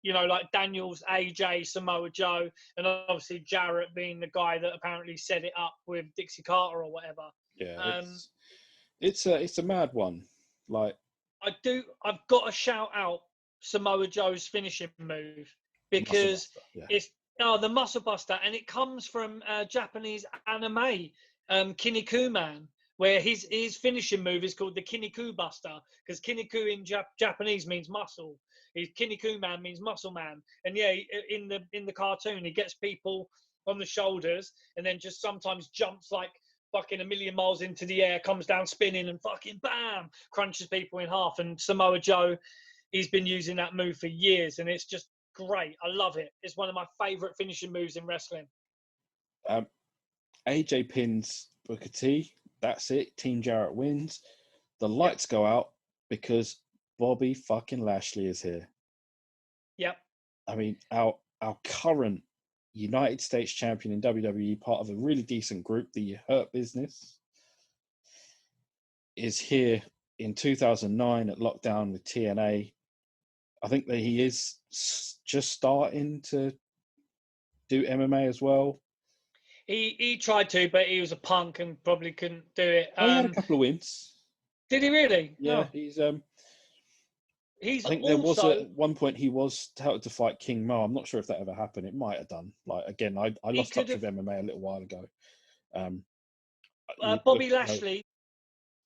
Like Daniels, AJ, Samoa Joe, and obviously Jarrett being the guy that apparently set it up with Dixie Carter or whatever. Yeah, it's a mad one. Like I've got to shout out Samoa Joe's finishing move because it's the Muscle Buster, and it comes from Japanese anime, Kinniku Man, where his finishing move is called the Kinniku Buster because Kinniku in Japanese means muscle. His Kinniku Man means muscle man, and in the cartoon he gets people on the shoulders and then just sometimes jumps like fucking a million miles into the air, comes down spinning and fucking bam, crunches people in half. And Samoa Joe, he's been using that move for years, and it's just great. I love it. It's one of my favorite finishing moves in wrestling. AJ pins Booker T. That's it. Team Jarrett wins. The lights go out because Bobby fucking Lashley is here. Yep. I mean, our current United States champion in WWE, part of a really decent group, the Hurt Business, is here in 2009 at Lockdown with TNA. I think that he is just starting to do MMA as well. He tried to, but he was a punk and probably couldn't do it. He had a couple of wins. Did he really? Yeah, oh. I think there was at one point he was touted to fight King Mo. I'm not sure if that ever happened. It might have done. Like again, I lost touch with MMA a little while ago. Bobby Lashley.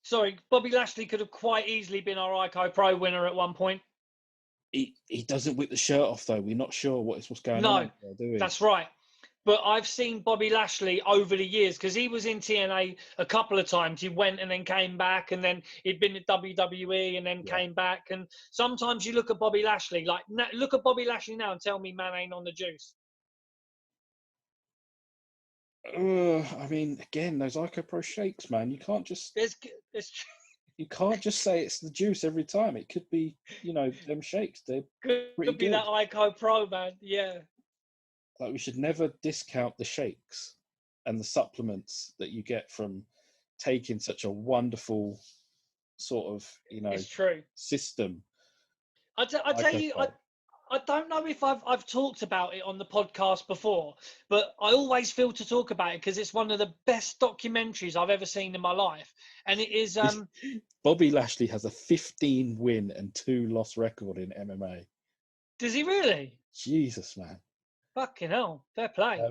Sorry, Bobby Lashley could have quite easily been our Ico Pro winner at one point. He doesn't whip the shirt off though. We're not sure what's going on there, do we? That's right. But I've seen Bobby Lashley over the years because he was in TNA a couple of times. He went and then came back, and then he'd been at WWE and then came back. And sometimes you look at Bobby Lashley, look at Bobby Lashley now and tell me man ain't on the juice. I mean, again, those Ico Pro shakes, man. You can't just. You can't just say it's the juice every time. It could be, them shakes. They're could be that Ico Pro, man. Yeah. Like we should never discount the shakes and the supplements that you get from taking such a wonderful sort of, it's true. system. I tell you, I don't know if I've talked about it on the podcast before, but I always feel to talk about it because it's one of the best documentaries I've ever seen in my life. And it is... Bobby Lashley has a 15 win and 2 loss record in MMA. Does he really? Jesus, man. Fucking hell. Fair play.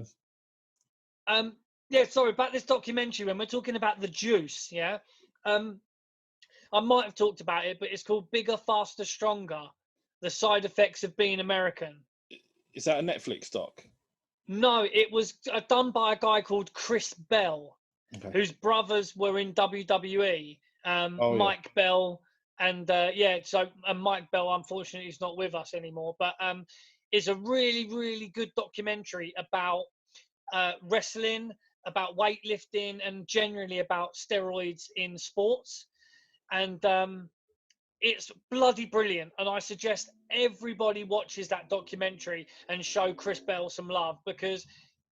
Sorry, about this documentary, when we're talking about the juice, I might have talked about it, but it's called Bigger, Faster, Stronger. The Side Effects of Being American. Is that a Netflix doc? No, it was done by a guy called Chris Bell, whose brothers were in WWE. Mike Bell and Mike Bell, unfortunately, is not with us anymore. But it's a really, really good documentary about wrestling, about weightlifting, and generally about steroids in sports. And it's bloody brilliant, and I suggest everybody watches that documentary and show Chris Bell some love because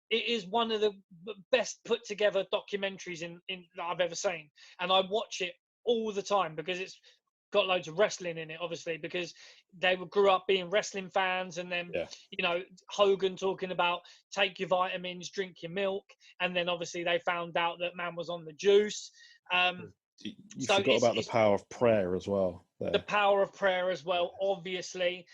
it is one of the best put together documentaries in that I've ever seen. And I watch it all the time because it's got loads of wrestling in it, obviously, because they grew up being wrestling fans. And then, Hogan talking about take your vitamins, drink your milk. And then obviously they found out that man was on the juice. You forgot about the power of prayer as well. The power of prayer as well, obviously.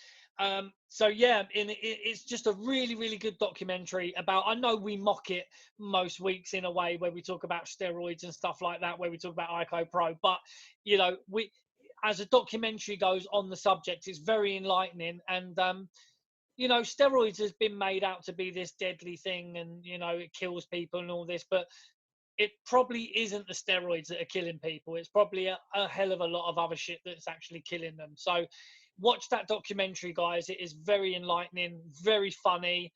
So yeah, it's just a really, really good documentary about. I know we mock it most weeks in a way where we talk about steroids and stuff like that, where we talk about Ico Pro, but you know, we as a documentary goes on the subject, it's very enlightening. And you know, steroids has been made out to be this deadly thing, and you know, it kills people and all this, but it probably isn't the steroids that are killing people. It's probably a hell of a lot of other shit that's actually killing them. So watch that documentary, guys. It is very enlightening, very funny,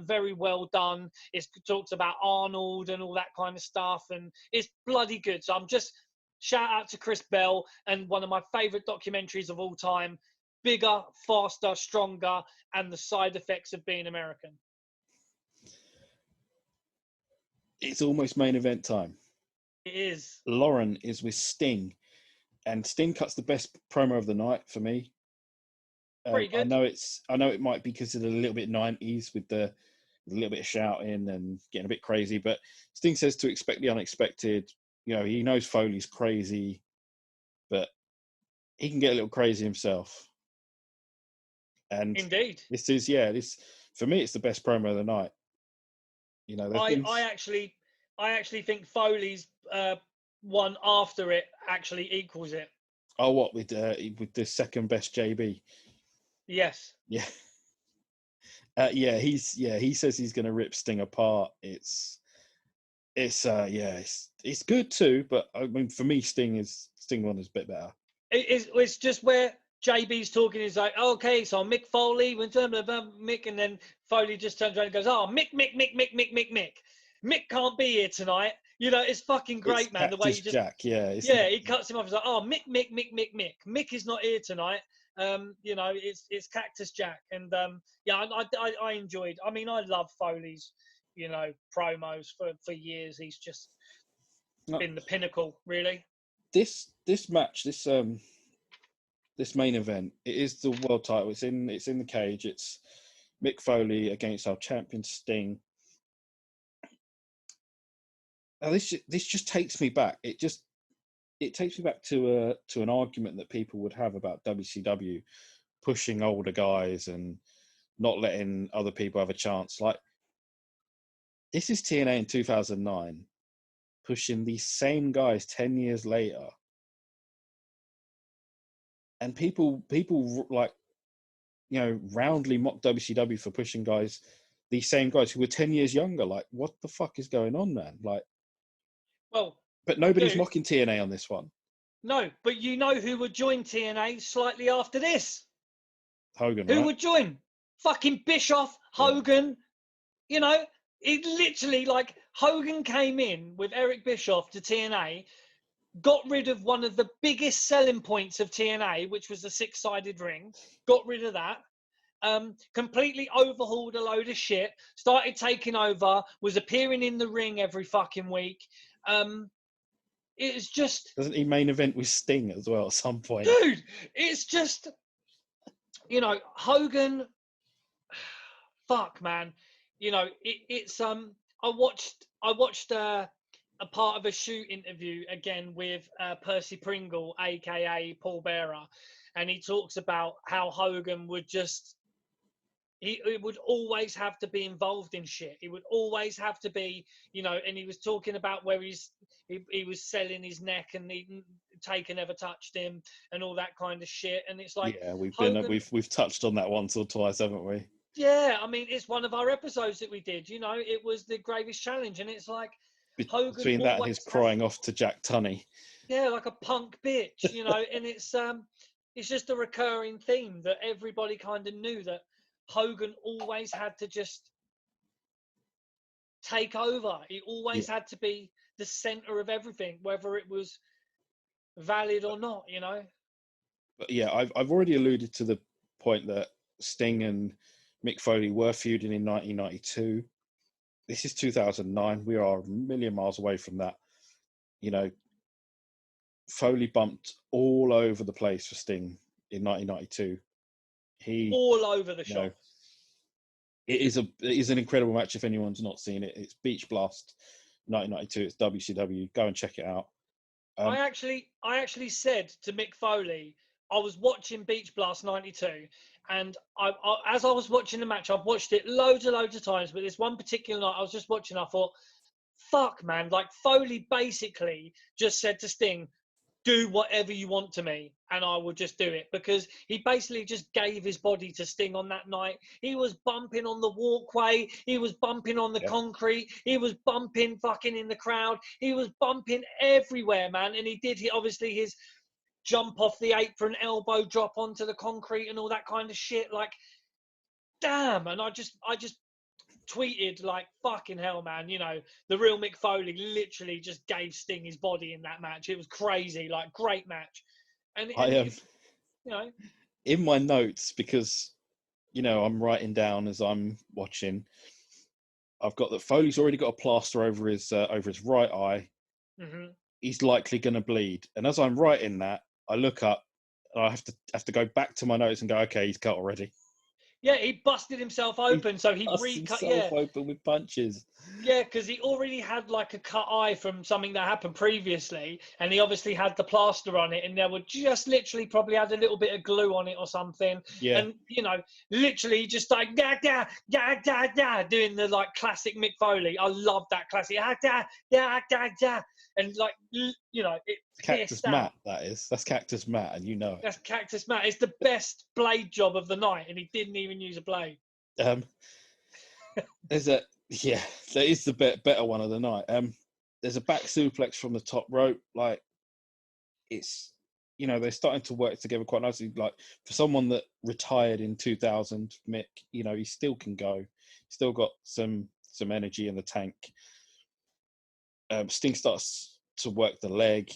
very well done. It talks about Arnold and all that kind of stuff, and it's bloody good. So I'm just shout out to Chris Bell, and one of my favorite documentaries of all time, Bigger, Faster, Stronger, and the Side Effects of Being American. It's almost main event time. It is. Lauren is with Sting, and Sting cuts the best promo of the night for me. Pretty good. I know it might be considered a little bit 90s with a little bit of shouting and getting a bit crazy, but Sting says to expect the unexpected. You know, he knows Foley's crazy, but he can get a little crazy himself. And Indeed. this for me, it's the best promo of the night. You know, I actually think Foley's one after it actually equals it. Oh, what with the second best JB? Yes. Yeah. He says he's going to rip Sting apart. It's good too, but I mean, for me, Sting one is a bit better. It's just where JB's talking is like, okay, so Mick Foley, when Mick, and then Foley just turns around and goes, oh, Mick. Mick can't be here tonight. You know, it's fucking great, It's man. The way you just Jack, he cuts him off. He's like, oh, Mick. Mick is not here tonight. You know, it's Cactus Jack, and I enjoyed. I mean, I love Foley's, you know, promos for years. He's just been the pinnacle, really. This match, this main event, it is the world title. It's in the cage. It's Mick Foley against our champion Sting. Now this just takes me back. It takes me back to an argument that people would have about WCW pushing older guys and not letting other people have a chance. Like, this is TNA in 2009 pushing these same guys 10 years later, and people like, you know, roundly mock WCW for pushing these same guys who were 10 years younger. Like, what the fuck is going on, man? Like, well, but nobody's mocking TNA on this one. No, but you know who would join TNA slightly after this? Hogan, Who right? would join? Fucking Bischoff, Hogan. Yeah. You know, it literally, like, Hogan came in with Eric Bischoff to TNA, got rid of one of the biggest selling points of TNA, which was the six-sided ring, got rid of that, completely overhauled a load of shit, started taking over, was appearing in the ring every fucking week. It's just... Doesn't he main event with Sting as well at some point? Dude, it's just... You know, Hogan... Fuck, man. You know, it's... I watched a part of a shoot interview again with Percy Pringle, aka Paul Bearer, and he talks about how Hogan would just... He would always have to be involved in shit. He would always have to be, you know, and he was talking about where he was selling his neck and Taker never touched him and all that kind of shit. And it's like, yeah, Hogan, we've touched on that once or twice, haven't we? Yeah, I mean, it's one of our episodes that we did. You know, it was the greatest challenge, and it's like Hogan between that and his crying off to Jack Tunney. Yeah, like a punk bitch, you know, and it's just a recurring theme that everybody kind of knew that Hogan always had to just take over. He always had to be the center of everything, whether it was valid or not, you know. But yeah, I've already alluded to the point that Sting and Mick Foley were feuding in 1992. This is 2009. We are a million miles away from that. You know, Foley bumped all over the place for Sting in 1992. All over the shop. It is an incredible match. If anyone's not seen it, it's Beach Blast 1992. It's WCW. Go and check it out. I actually said to Mick Foley I was watching Beach Blast '92, and as I was watching the match, I've watched it loads of times, but this one particular night I was just watching, I thought, fuck, man, like Foley basically just said to Sting, do whatever you want to me and I will just do it, because he basically just gave his body to Sting on that night. He was bumping on the walkway, he was bumping on the concrete, he was bumping fucking in the crowd, he was bumping everywhere, man. And he did obviously his jump off the apron, elbow drop onto the concrete and all that kind of shit. Like, damn. And I just tweeted, like, fucking hell, man, you know, the real Mick Foley literally just gave Sting his body in that match. It was crazy, like, great match. And I you know, in my notes, because you know I'm writing down as I'm watching. I've got that Foley's already got a plaster over his right eye. mm-hmm. He's likely going to bleed. And as I'm writing that, I look up and I have to go back to my notes and go, okay, he's cut already. Yeah, he busted himself open, so he recut. Himself open with punches. Yeah, because he already had like a cut eye from something that happened previously, and he obviously had the plaster on it, and there would just literally probably had a little bit of glue on it or something. Yeah. And you know, literally just like da da da da da, doing the like classic Mick Foley. I love that classic da da da da, and like you know, it Cactus pissed Matt, out. that is. That's Cactus Matt, and you know it. That's Cactus Matt. It's the best blade job of the night, and he didn't even use a blade. There's a that is the better one of the night. There's a back suplex from the top rope. Like, it's, you know, they're starting to work together quite nicely. Like, for someone that retired in 2000, Mick, you know, he still can go. Still got some energy in the tank. Sting starts to work the leg,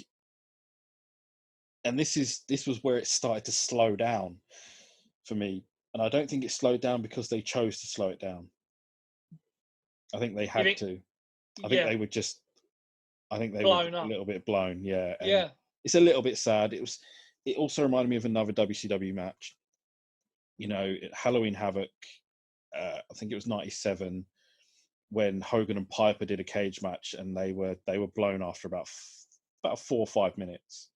and this was where it started to slow down for me. And I don't think it slowed down because they chose to slow it down. I think they had to. I think they were just. I think they were a little bit blown. Yeah. And yeah. It's a little bit sad. It also reminded me of another WCW match. You know, Halloween Havoc. I think it was '97 when Hogan and Piper did a cage match, and they were blown after about 4 or 5 minutes.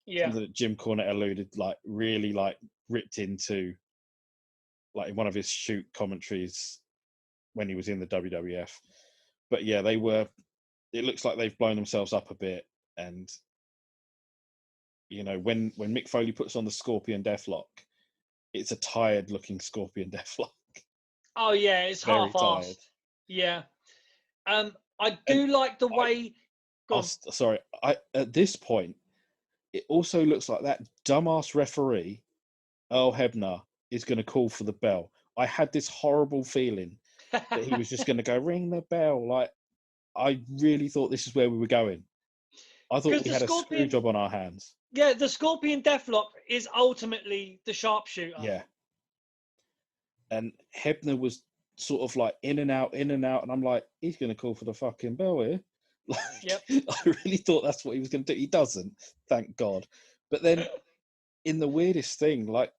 Yeah. Something that Jim Cornette alluded, like, really, like, ripped into, like, in one of his shoot commentaries when he was in the WWF. But yeah, it looks like they've blown themselves up a bit. And, you know, when Mick Foley puts on the Scorpion Deathlock, it's a tired looking Scorpion Deathlock. Oh yeah, it's half-assed. Yeah. I do like the way. Sorry, at this point, it also looks like that dumbass referee, Earl Hebner, is going to call for the bell. I had this horrible feeling that he was just going to go, ring the bell. Like, I really thought this is where we were going. I thought we had a screw job on our hands. Yeah, the Scorpion Deathlock is ultimately the sharpshooter. Yeah. And Hebner was sort of like in and out, and I'm like, he's going to call for the fucking bell here. Like, yep. I really thought that's what he was going to do. He doesn't, thank God. But then, in the weirdest thing, like,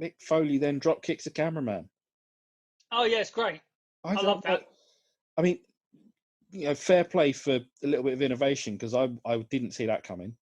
Mick Foley then drop kicks a cameraman. Oh yeah, it's great. I love that. I mean, you know, fair play for a little bit of innovation, because I didn't see that coming.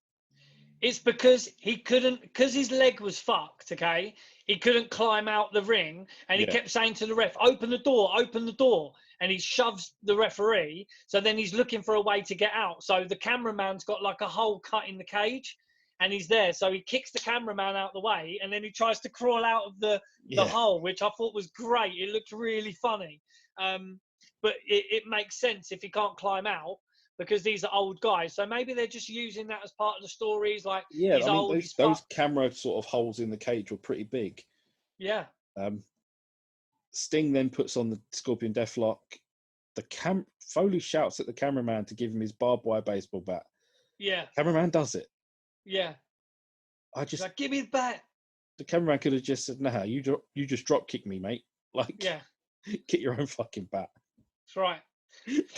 It's because because his leg was fucked, okay? He couldn't climb out the ring, and he kept saying to the ref, open the door. And he shoves the referee, so then he's looking for a way to get out. So the cameraman's got like a hole cut in the cage, and he's there. So he kicks the cameraman out the way, and then he tries to crawl out of the hole, which I thought was great. It looked really funny. But it makes sense if he can't climb out, because these are old guys. So maybe they're just using that as part of the stories. Like, he's old, those camera sort of holes in the cage were pretty big. Yeah. Sting then puts on the Scorpion Deathlock. Foley shouts at the cameraman to give him his barbed wire baseball bat. Yeah. Cameraman does it. Yeah. Like, give me the bat. The cameraman could have just said, "Nah, you just drop kick me, mate. Like, yeah, get your own fucking bat." That's right.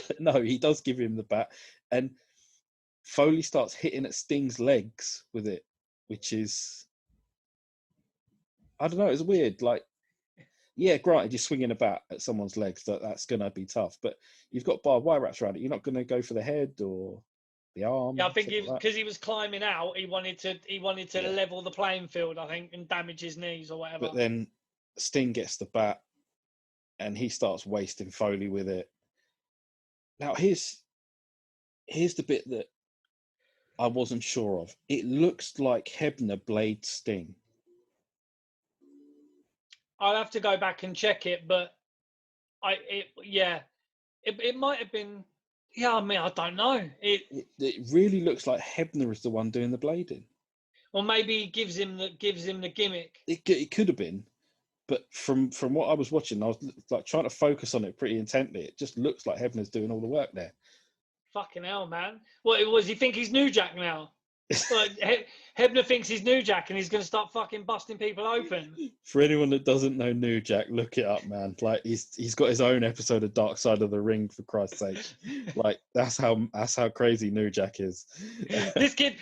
But no, he does give him the bat, and Foley starts hitting at Sting's legs with it, which is, I don't know, it's weird. Like, yeah, granted, you're swinging a bat at someone's legs, that's going to be tough, but you've got barbed wire wraps around it. You're not going to go for the head, or... the arm. Yeah, I think Like because he was climbing out, he wanted to level the playing field, I think, and damage his knees or whatever. But then Sting gets the bat, and he starts wasting Foley with it. Now here's the bit that I wasn't sure of. It looks like Hebner blades Sting. I'll have to go back and check it, but it might have been. Yeah, I mean, I don't know. It really looks like Hebner is the one doing the blading. Or maybe he gives him the gimmick. It could have been, but from what I was watching, I was like trying to focus on it pretty intently. It just looks like Hebner's doing all the work there. Fucking hell, man! What was he think he's New Jack now? Like Hebner thinks he's New Jack and he's going to start fucking busting people open. For anyone that doesn't know New Jack, look it up, man. Like he's got his own episode of Dark Side of the Ring, for Christ's sake. Like that's how crazy New Jack is. This kid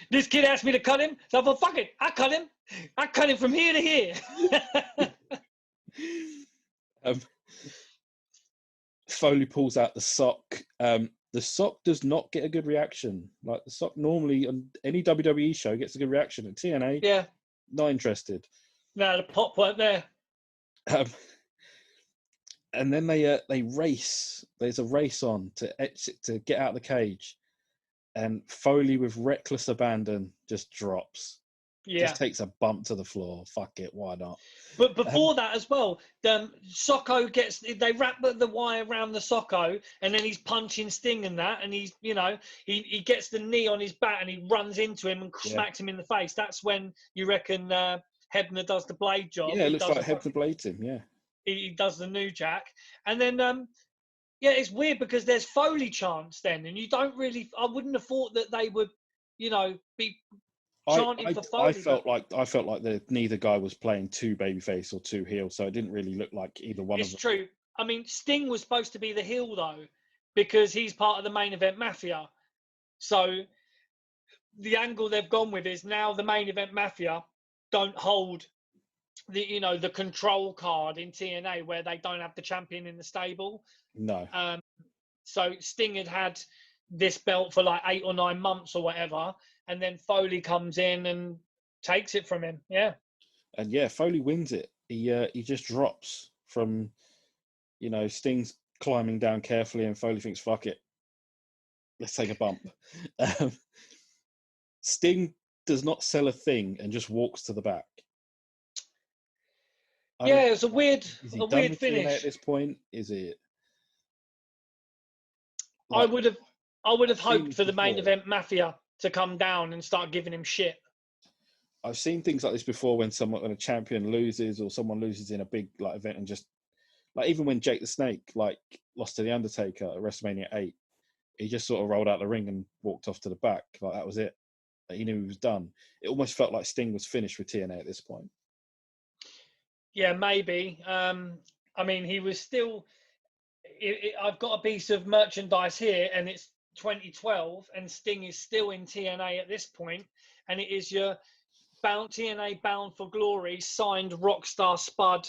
asked me to cut him, so I thought, fuck it, I cut him from here to here. Foley pulls out the sock. The sock does not get a good reaction. Like the sock normally on any WWE show gets a good reaction. At TNA, Yeah, not interested. No, the pop weren't there. And then they race. There's a race on to exit to get out of the cage, and Foley with reckless abandon just drops. Yeah, just takes a bump to the floor. Fuck it, why not? But before that as well, Socko they wrap the wire around the Socko, and then he's punching Sting and that, and he's he gets the knee on his back and he runs into him and smacks him in the face. That's when you reckon Hebner does the blade job. Yeah, it looks like Hebner blades him. Yeah, he does the New Jack, and then it's weird because there's Foley chants then, and you don't really. I wouldn't have thought that they would, be. I felt like neither guy was playing two babyface or two heel, so it didn't really look like either one of them. It's true. I mean, Sting was supposed to be the heel though, because he's part of the main event Mafia. So the angle they've gone with is now the main event Mafia don't hold the control card in TNA, where they don't have the champion in the stable. No. So Sting had this belt for like 8 or 9 months or whatever, and then Foley comes in and takes it from him. Yeah. And Foley wins it. He just drops from, Sting's climbing down carefully, and Foley thinks, "Fuck it, let's take a bump." Sting does not sell a thing and just walks to the back. It's a weird finish. TNA at this point, is it? Like, I would have hoped for the main event Mafia to come down and start giving him shit. I've seen things like this before when a champion loses or someone loses in a big event, and just even when Jake the Snake lost to the Undertaker at WrestleMania 8, he just sort of rolled out the ring and walked off to the back. That was it. He knew he was done. It almost felt like Sting was finished with TNA at this point. Yeah, maybe. I mean, he was still. I've got a piece of merchandise here, and it's 2012, and Sting is still in TNA at this point, and it is your TNA Bound for Glory signed Rockstar Spud.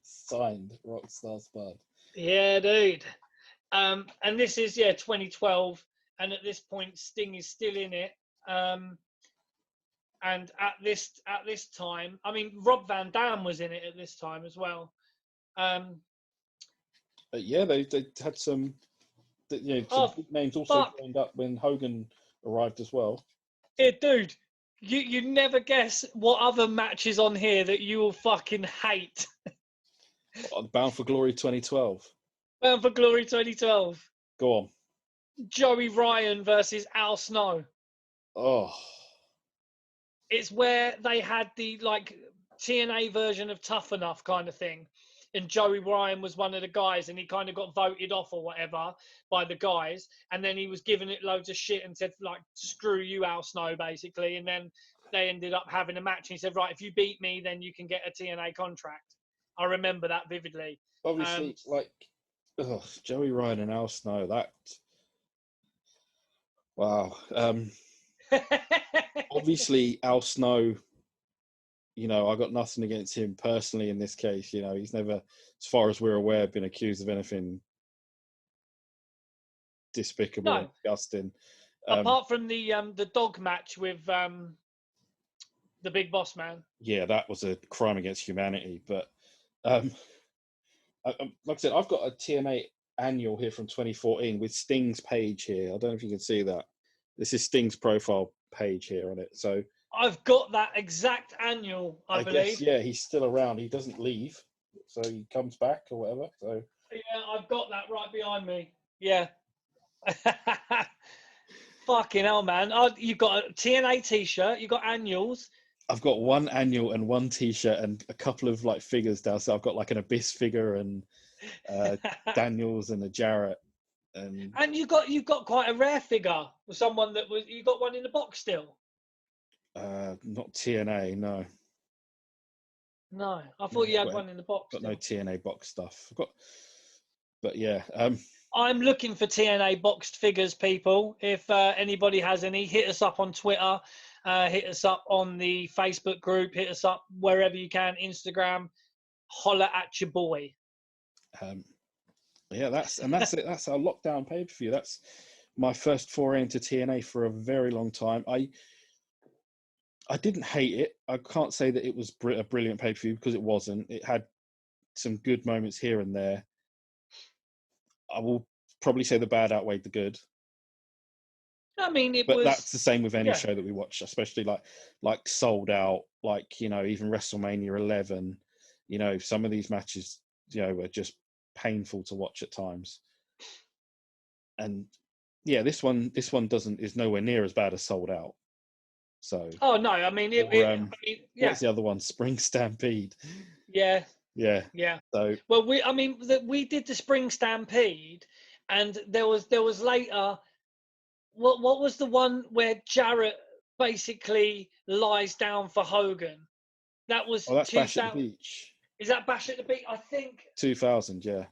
Signed Rockstar Spud. Yeah, dude. And this is 2012, and at this point Sting is still in it. And at this time, I mean, Rob Van Dam was in it at this time as well. They had some big names also joined up when Hogan arrived as well. Yeah, dude, you never guess what other matches on here that you will fucking hate. Bound for Glory 2012. Bound for Glory 2012. Go on. Joey Ryan versus Al Snow. Oh. It's where they had the TNA version of Tough Enough kind of thing. And Joey Ryan was one of the guys, and he kind of got voted off or whatever by the guys. And then he was giving it loads of shit and said, screw you, Al Snow, basically. And then they ended up having a match. And he said, right, if you beat me, then you can get a TNA contract. I remember that vividly. Obviously, Joey Ryan and Al Snow, that... Wow. Obviously, Al Snow... I got nothing against him personally in this case. He's never, as far as we're aware, been accused of anything despicable and disgusting. Apart from the dog match with the Big Boss Man. Yeah, that was a crime against humanity. But like I said, I've got a TNA annual here from 2014 with Sting's page here. I don't know if you can see that. This is Sting's profile page here on it. So I've got that exact annual, I believe. guess, yeah, he's still around. He doesn't leave, so he comes back or whatever. So yeah, I've got that right behind me. Yeah. Fucking hell, man. You've got a TNA t-shirt, you've got annuals. I've got one annual and one t-shirt and a couple of like figures down. So I've got like an Abyss figure and Daniels and a Jarrett. And you've got quite a rare figure with someone that was, you got one in the box still. not TNA, no. No, I thought you had one in the box. Got still. no TNA box stuff. I've got, but yeah. I'm looking for TNA boxed figures, people. If anybody has any, hit us up on Twitter, hit us up on the Facebook group, hit us up wherever you can, Instagram. Holler at your boy. Yeah, that's it. That's our lockdown pay-per-view. That's my first foray into TNA for a very long time. I didn't hate it. I can't say that it was a brilliant pay-per-view because it wasn't. It had some good moments here and there. I will probably say the bad outweighed the good. I mean, but that's the same with any yeah. show that we watch, especially like Sold Out, like, you know, even WrestleMania 11. You know, some of these matches, you know, are just painful to watch at times. And yeah, this one is nowhere near as bad as Sold Out. So. Oh no, I mean, yeah. What's the other one? Spring Stampede. Yeah. Yeah. Yeah. So. Well, we did the Spring Stampede, and there was later. What was the one where Jarrett basically lies down for Hogan? That was. Oh, that's Bash at the Beach. Is that Bash at the Beach? I think 2000. Yeah.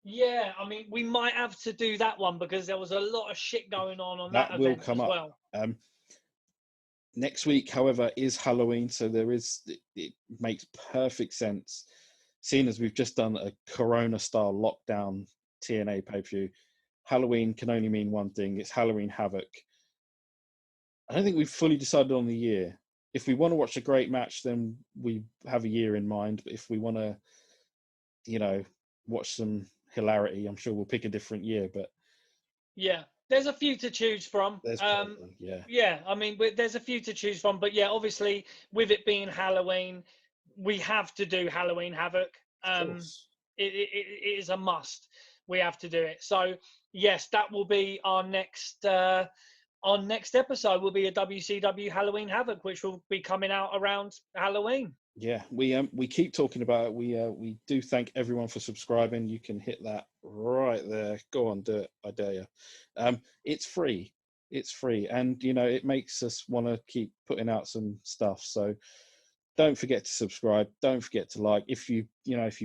Yeah, I mean, we might have to do that one because there was a lot of shit going on that will event come as up. well. Next week, however, is Halloween, so it makes perfect sense. Seeing as we've just done a Corona-style lockdown TNA pay-per-view, Halloween can only mean one thing. It's Halloween Havoc. I don't think we've fully decided on the year. If we want to watch a great match, then we have a year in mind. But if we want to, you know, watch some hilarity, I'm sure we'll pick a different year. But yeah, there's a few to choose from. There's probably, yeah. Yeah, I mean, there's a few to choose from. But yeah, obviously, with it being Halloween, we have to do Halloween Havoc. Of course. It is a must. We have to do it. So yes, that will be our next episode. Will be a WCW Halloween Havoc, which will be coming out around Halloween. Yeah, we keep talking about it. We do thank everyone for subscribing. You can hit that right there. Go on, do it. I dare you. It's free. It's free, and you know it makes us want to keep putting out some stuff. So don't forget to subscribe. Don't forget to like. If you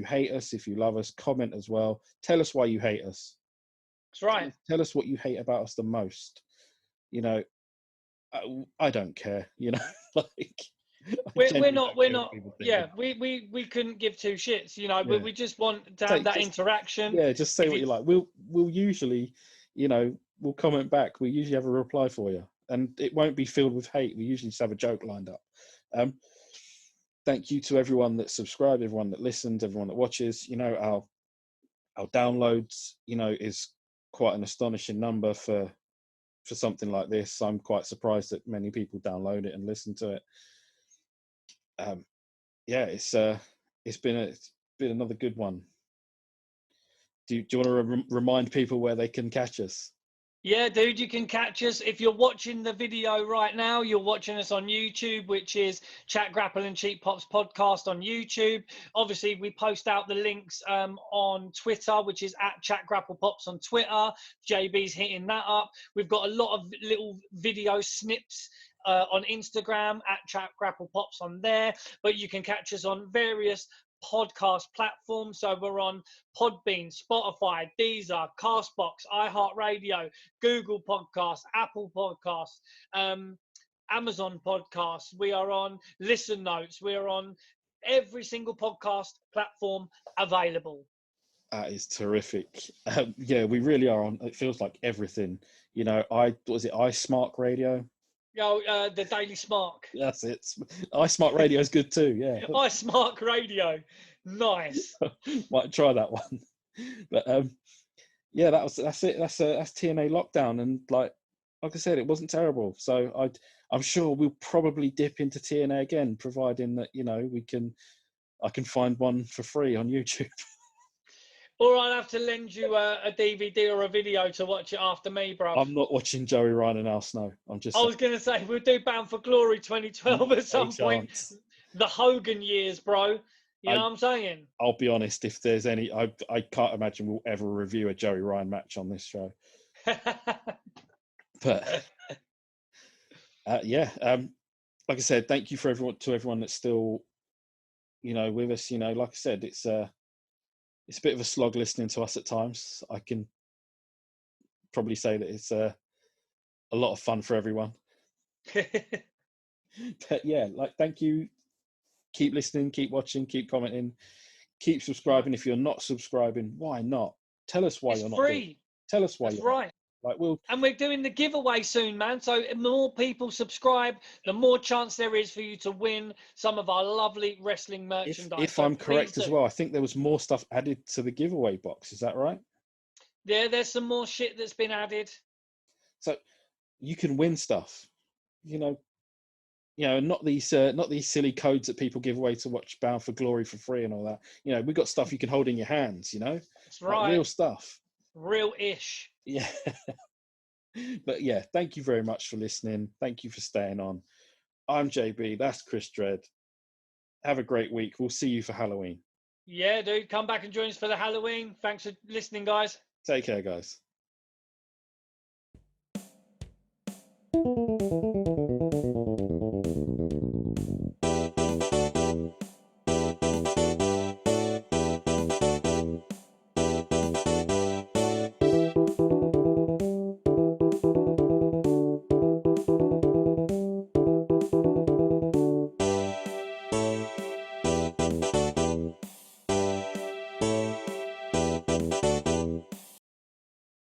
hate us, if you love us, comment as well. Tell us why you hate us. That's right. Tell us what you hate about us the most. You know, I don't care. You know, like. We're not. Yeah, we couldn't give two shits. You know, we just want to have that interaction. Yeah, just say what you like. We'll usually, you know, we'll comment back. We usually have a reply for you, and it won't be filled with hate. We usually just have a joke lined up. Thank you to everyone that subscribed, everyone that listens, everyone that watches. You know, our downloads, you know, is quite an astonishing number for something like this. I'm quite surprised that many people download it and listen to it. Yeah, it's been another good one. Do you want to remind people where they can catch us? Yeah, dude, you can catch us. If you're watching the video right now, you're watching us on YouTube, which is Chat Grapple and Cheap Pops podcast on YouTube. Obviously, we post out the links on Twitter, which is at Chat Grapple Pops on Twitter. JB's hitting that up. We've got a lot of little video snips on Instagram at Chat Grapple Pops on there. But you can catch us on various podcast platforms. So we're on Podbean, Spotify, Deezer, Castbox, iHeartRadio, Google Podcasts, Apple Podcasts, Amazon Podcasts. We are on Listen Notes. We are on every single podcast platform available. That is terrific. Yeah, we really are on. It feels like everything. You know, iSmart Radio. The Daily Smark. That's it. iSmart Radio is good too. Yeah. iSmart Radio. Nice. Might try that one. But yeah, that's it. That's TNA Lockdown, and like I said, it wasn't terrible. So I'm sure we'll probably dip into TNA again, providing that I can find one for free on YouTube. Or I'll have to lend you a DVD or a video to watch it after me, bruv. I'm not watching Joey Ryan and Al Snow. I was going to say, we'll do Bound for Glory 2012 at some point. The Hogan years, bro. You know what I'm saying? I'll be honest, if there's any, I can't imagine we'll ever review a Joey Ryan match on this show. But yeah, like I said, thank you to everyone that's still, with us. Like I said, it's a bit of a slog listening to us at times. I can probably say that it's a lot of fun for everyone. But yeah, thank you. Keep listening, keep watching, keep commenting, keep subscribing. If you're not subscribing, why not? Tell us why you're not. It's free. Tell us why. That's right. And we're doing the giveaway soon, man. So the more people subscribe, the more chance there is for you to win some of our lovely wrestling merchandise. If I'm correct as well, I think there was more stuff added to the giveaway box. Is that right? Yeah, there's some more shit that's been added. So you can win stuff. Not these silly codes that people give away to watch Bound for Glory for free and all that. We've got stuff you can hold in your hands. That's right. Real stuff. Real-ish. Yeah. But yeah, thank you very much for listening. Thank you for staying on. I'm JB. That's Chris Dredd. Have a great week. We'll see you for Halloween. Yeah, dude. Come back and join us for the Halloween. Thanks for listening, guys. Take care, guys.